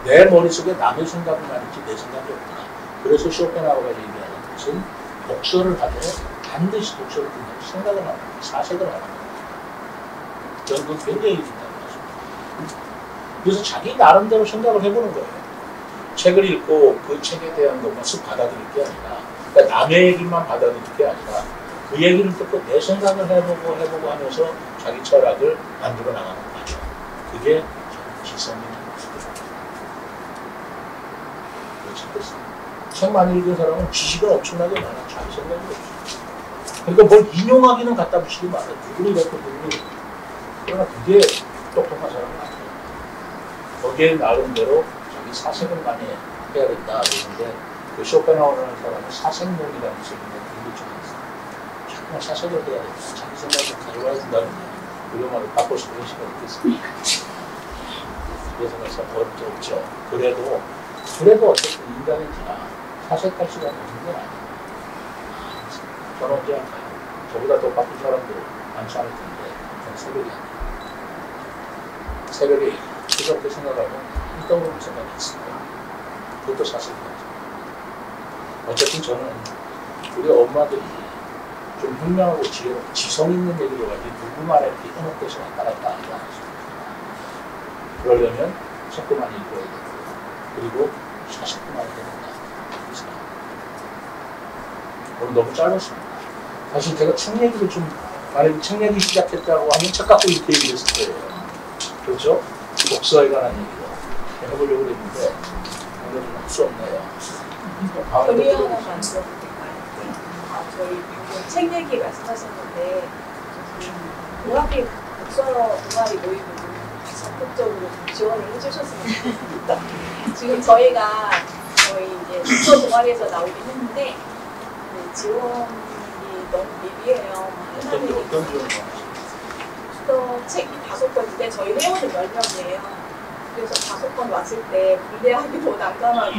내 머릿속에 남의 생각만 있지 내 생각이 없구나. 그래서 쇼펜하우어가 얘기하는 것은 독서를 하되 반드시 독서를 듣는 생각을 하는 거예요. 사색을 하는 거예요. 저는 그건 굉장히 중요하다고 생각합니다. 그래서 자기 나름대로 생각을 해보는 거예요. 책을 읽고 그 책에 대한 것만 쓱 받아들일 게 아니라, 그러니까 남의 얘기만 받아들일 게 아니라 그 얘기를 듣고 내 생각을 해보고 하면서 자기 철학을 만들어 나가는 거죠. 그게 지성인 모습이에요. 그렇지. 책 많이 읽은 사람은 지식은 엄청나게 많아. 자기 생각이 없어. 그러니까 뭘 인용하기는 갖다 붙이기 말아요. 누구를 갖고 누구를. 그러나 그게 똑똑한 사람은 아니에요. 거기에 나름대로 자기 사색을 많이 해야 된다. 그러는데 그 쇼펜하우어라는 사람은 사색론이라는 책인데 그게 좀 있어요. 자꾸만 사색을 해야 된다. 자기 생각을 가져와야 된다는 그런 말을 바꿔 쓰는 시간이 있겠습니까? 그래서 말해서 어렵죠. 그래도 어쨌든 인간의 지나 사색할 시간이 없는 건 아니에요. 저는 언제 할까요? 저보다 더 바쁜 사람들 많지 않을 텐데 저는 새벽이 아니에요. 새벽에 그렇게 생각하면 떠오르는 생각이 있습니다. 그것도 사실입니다. 어쨌든 저는 우리 엄마들이 좀 현명하고 지혜롭고 지성 있는 얘기를 가지고 누구 말에 이렇게 해놓고서 왔다 갔다 하지 않았습니다. 그러려면 책도 많이 읽어야 되고 그리고 사실도 많이 해야 된다. 오늘 너무 짧았습니다. 사실 제가 책 얘기를 만약에 책 얘기 시작했다고 하면 책 갖고 이렇게 얘기했을 거예요. 그렇죠? 독서에 관한 얘기로 해보려고 했는데 오늘은 할 수 없네요. 저희 하나만 들어볼까요? 저희 방금 책 얘기 말씀하셨는데 동아리 독서 동아리 모임을 적극적으로 지원을 해주셨으면 좋겠습니다. 지금 저희 이제 독서 동아리에서 나오긴 했는데 지원이 너무 미비해요. 어떤 지원을 책이 5권인데 저희 회원이 10명이에요. 그래서 5권 왔을 때 분배하기도 난감하고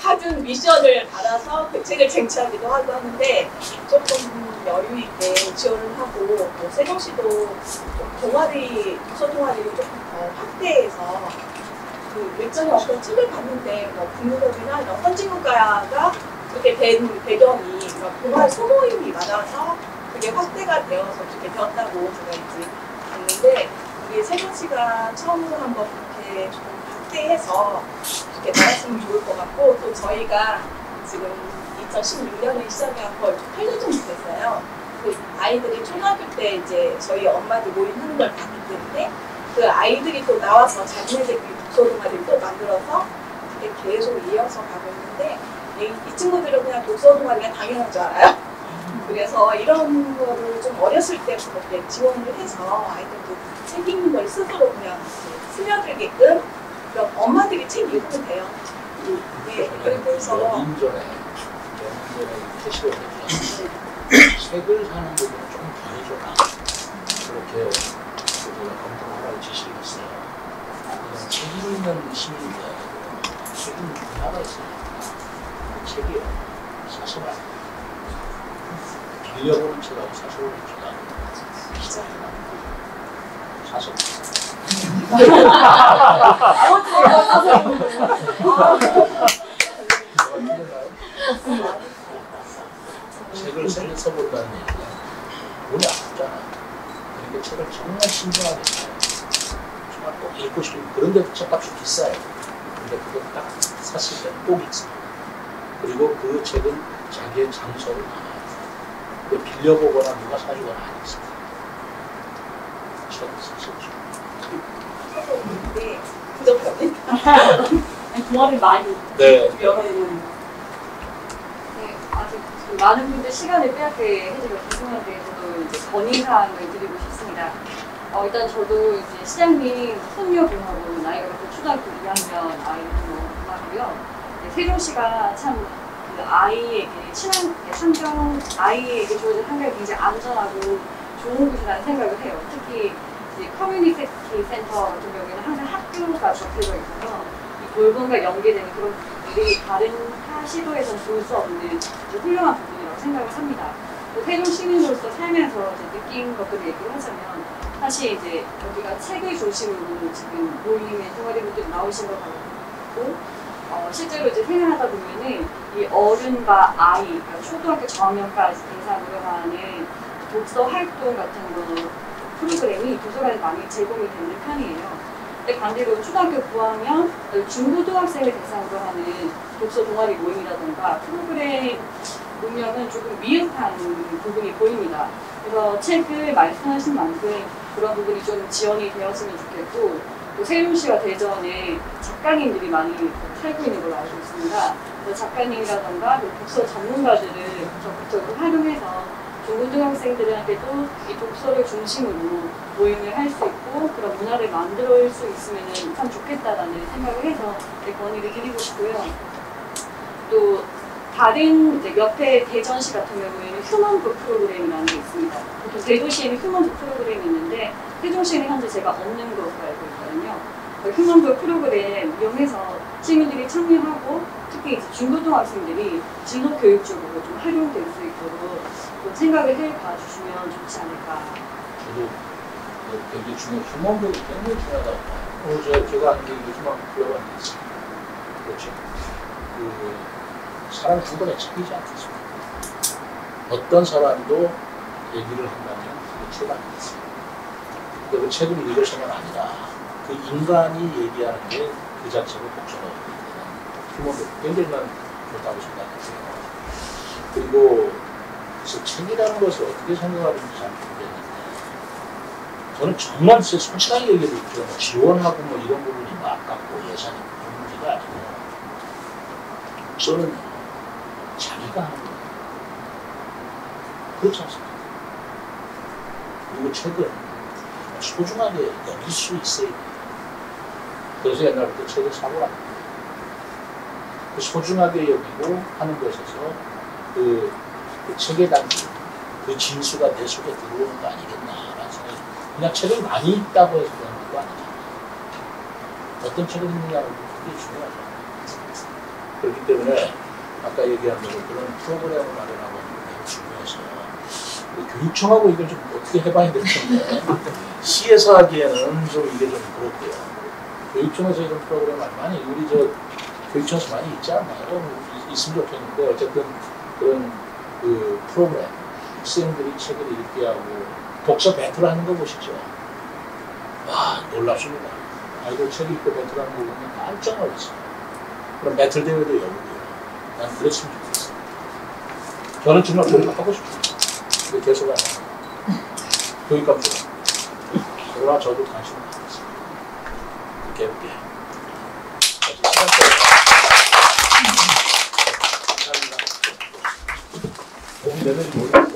같은 미션을 받아서 그 책을 쟁취하기도 하고 하는데 조금 여유 있게 지원을 하고 뭐 세종시도 독서 동아리를 조금 더 확대해서 그 일정에 어떤 책을 봤는데 뭐 국문학이나 이런 선진국가가 그렇게 된 배경이 동아리 소모임이 많아서 그게 확대가 되어서 그렇게 되었다고 제가 이제 봤는데 우리 세종시가 처음으로 한번 그렇게 좀 확대해서 이렇게 나왔으면 좋을 것 같고 또 저희가 지금 2016년에 시작한 걸 8년 정도 됐어요. 그 아이들이 초등학교 때 이제 저희 엄마들 모임하는 걸 봤기 때문에 그 아이들이 또 나와서 자기네들끼리 독서 동아리를 또 만들어서 그게 계속 이어서 가고 있는데 이 친구들은 그냥 독서 동아리가 당연한 줄 알아요. 그래서 이런 거를 좀 어렸을 때부터 이렇게 지원을 해서 아이들도 책 읽는 걸 스스로 그냥 스며들게끔 그럼 엄마들이 책 읽으면 돼요. 네, 그래서 연인전에 캐시를 해주셨는데 책을 사는 부분은 조금 더 해줘라. 그렇게 제가 검토하라고 지시를 했어요. 그냥 책 읽는 시민인데 책은 문화가 있어요. 책이요. 사실 아니에요. 빌려보는 책하고 사서를 주다. 사서. 책을 써본다는 얘기는 돈이 아깝잖아. 그러니까 책을 정말 신중하게 정말 꼭 읽고 싶은 그런데 책값이 비싸요. 근데 그걸 딱 샀을 때 꼭 읽습니다. 그리고 그 책은 자기의 장소를 나눠요. 근데 빌려보거나 누가 사주거나 안 했습니다. 책을 사셨죠. 네, 부족합니다. 동아리 많이 네. 열어놓은. 네, 아직 많은 분들 시간을 빼앗게 해주려 죄송한데 저도 이제 건의사항을 드리고 싶습니다. 일단 저도 이제 시장님 손녀분하고 나이가 그렇고 초등학교 2학년 아이를 하고요. 세종시가 참 그 아이에게 친한 환경, 아이에게 주어진 환경이 굉장히 안전하고 좋은 곳이라는 생각을 해요. 특히 이제 커뮤니티 센터 같은 경우에는 항상 학교가 적혀져 있어서 이 돌봄과 연계되는 그런 부분들이 다른 타 시도에서는 볼 수 없는 훌륭한 부분이라고 생각을 합니다. 세종 시민으로서 살면서 이제 느낀 것들을 얘기를 하자면 사실 이제 여기가 책을 중심으로 지금 모임에 동아리분들이 나오신 것 같고 실제로 이제 생활하다 보면은 이 어른과 아이, 그러니까 초등학교 저학년까지 대상으로 하는 독서 활동 같은 거 프로그램이 도서관에 많이 제공이 되는 편이에요. 근데 반대로 초등학교 9학년, 중고등학생을 대상으로 하는 독서 동아리 모임이라던가 프로그램 운영은 조금 미흡한 부분이 보입니다. 그래서 책을 말씀하신 만큼 그런 부분이 좀 지원이 되었으면 좋겠고, 또 세종시와 대전에 작가님들이 많이 살고 있는 걸로 알고 있습니다. 작가님이라던가 독서 전문가들을 적극적으로 활용해서 중고등학생들한테도 이 독서를 중심으로 모임을 할 수 있고 그런 문화를 만들 수 있으면 참 좋겠다라는 생각을 해서 건의를 드리고 싶고요. 또 다른 이제 옆에 대전시 같은 경우에는 휴먼북 프로그램이라는 게 있습니다. 보통 대도시에는 휴먼북 프로그램이 있는데 세종시에는 현재 제가 없는 것으로 알고 있거든요. 휴먼북 프로그램 이용해서 시민들이 참여하고 특히 이제 중고등학생들이 진로 교육 쪽으로 좀 활용될 수 있도록 좀 생각을 해봐 주시면 좋지 않을까. 저도 되게 휴먼북이 굉장히 중요하다고 봐요. 제가 하는 게 휴먼북 들어가는 게 있어요. 그렇죠. 사람 한 번에 책이지 않겠습니까? 어떤 사람도 얘기를 한다면 그게 책 아니겠습니까? 그 책을 읽어서는 아니라 그 인간이 얘기하는 게 그 자체로 독서가 되는 휴먼북 굉장히 좋다고 생각했어요. 그리고 그래서 책이라는 것을 어떻게 생각하는지 잘 모르겠는데 저는 정말 솔직하게 얘기해드릴게요. 지원하고 뭐 이런 부분이 아깝고 예산이 그런 문제가 아니고 독서는 자기가 하는 거예요. 그렇지 않습니까? 그리고 책은 소중하게 여길 수 있어야 돼요. 그래서 옛날부터 책을 사고 합니다. 소중하게 여기고 하는 것에서 그 책에 담긴 그 진수가 내 속에 들어오는 거 아니겠나라는 생각이 그냥 책을 많이 읽다고 해서 그런 것도 아니잖아요. 어떤 책을 읽느냐는 그게 중요하죠. 그렇기 때문에 아까 얘기한 대로 그런 프로그램을 마련하고 있는 게 매우 중요해서 교육청하고 이걸 좀 어떻게 해봐야 될 텐데 시에서 하기에는 좀 이게 좀 그렇대요. 교육청에서 이런 프로그램 많이 우리 교육청에서 많이 있지 않나요? 있으면 좋겠는데 어쨌든 그런 그 프로그램 학생들이 책을 읽게 하고 독서 배틀하는 거 보시죠. 와 놀랍습니다. 아이들 책 읽고 배틀하는 거 보면 깜짝 놀랐어요. 그럼 배틀 대회도 열고요. 난 그랬으면 좋겠어. 저는 정말 교육하고 싶어요. 근데 계속 안 해요. 교육감 좀. 그러나 저도 관심을 가졌어요. 이렇게 해볼게요. 감사합니다. 너무 내면이 뭐예요?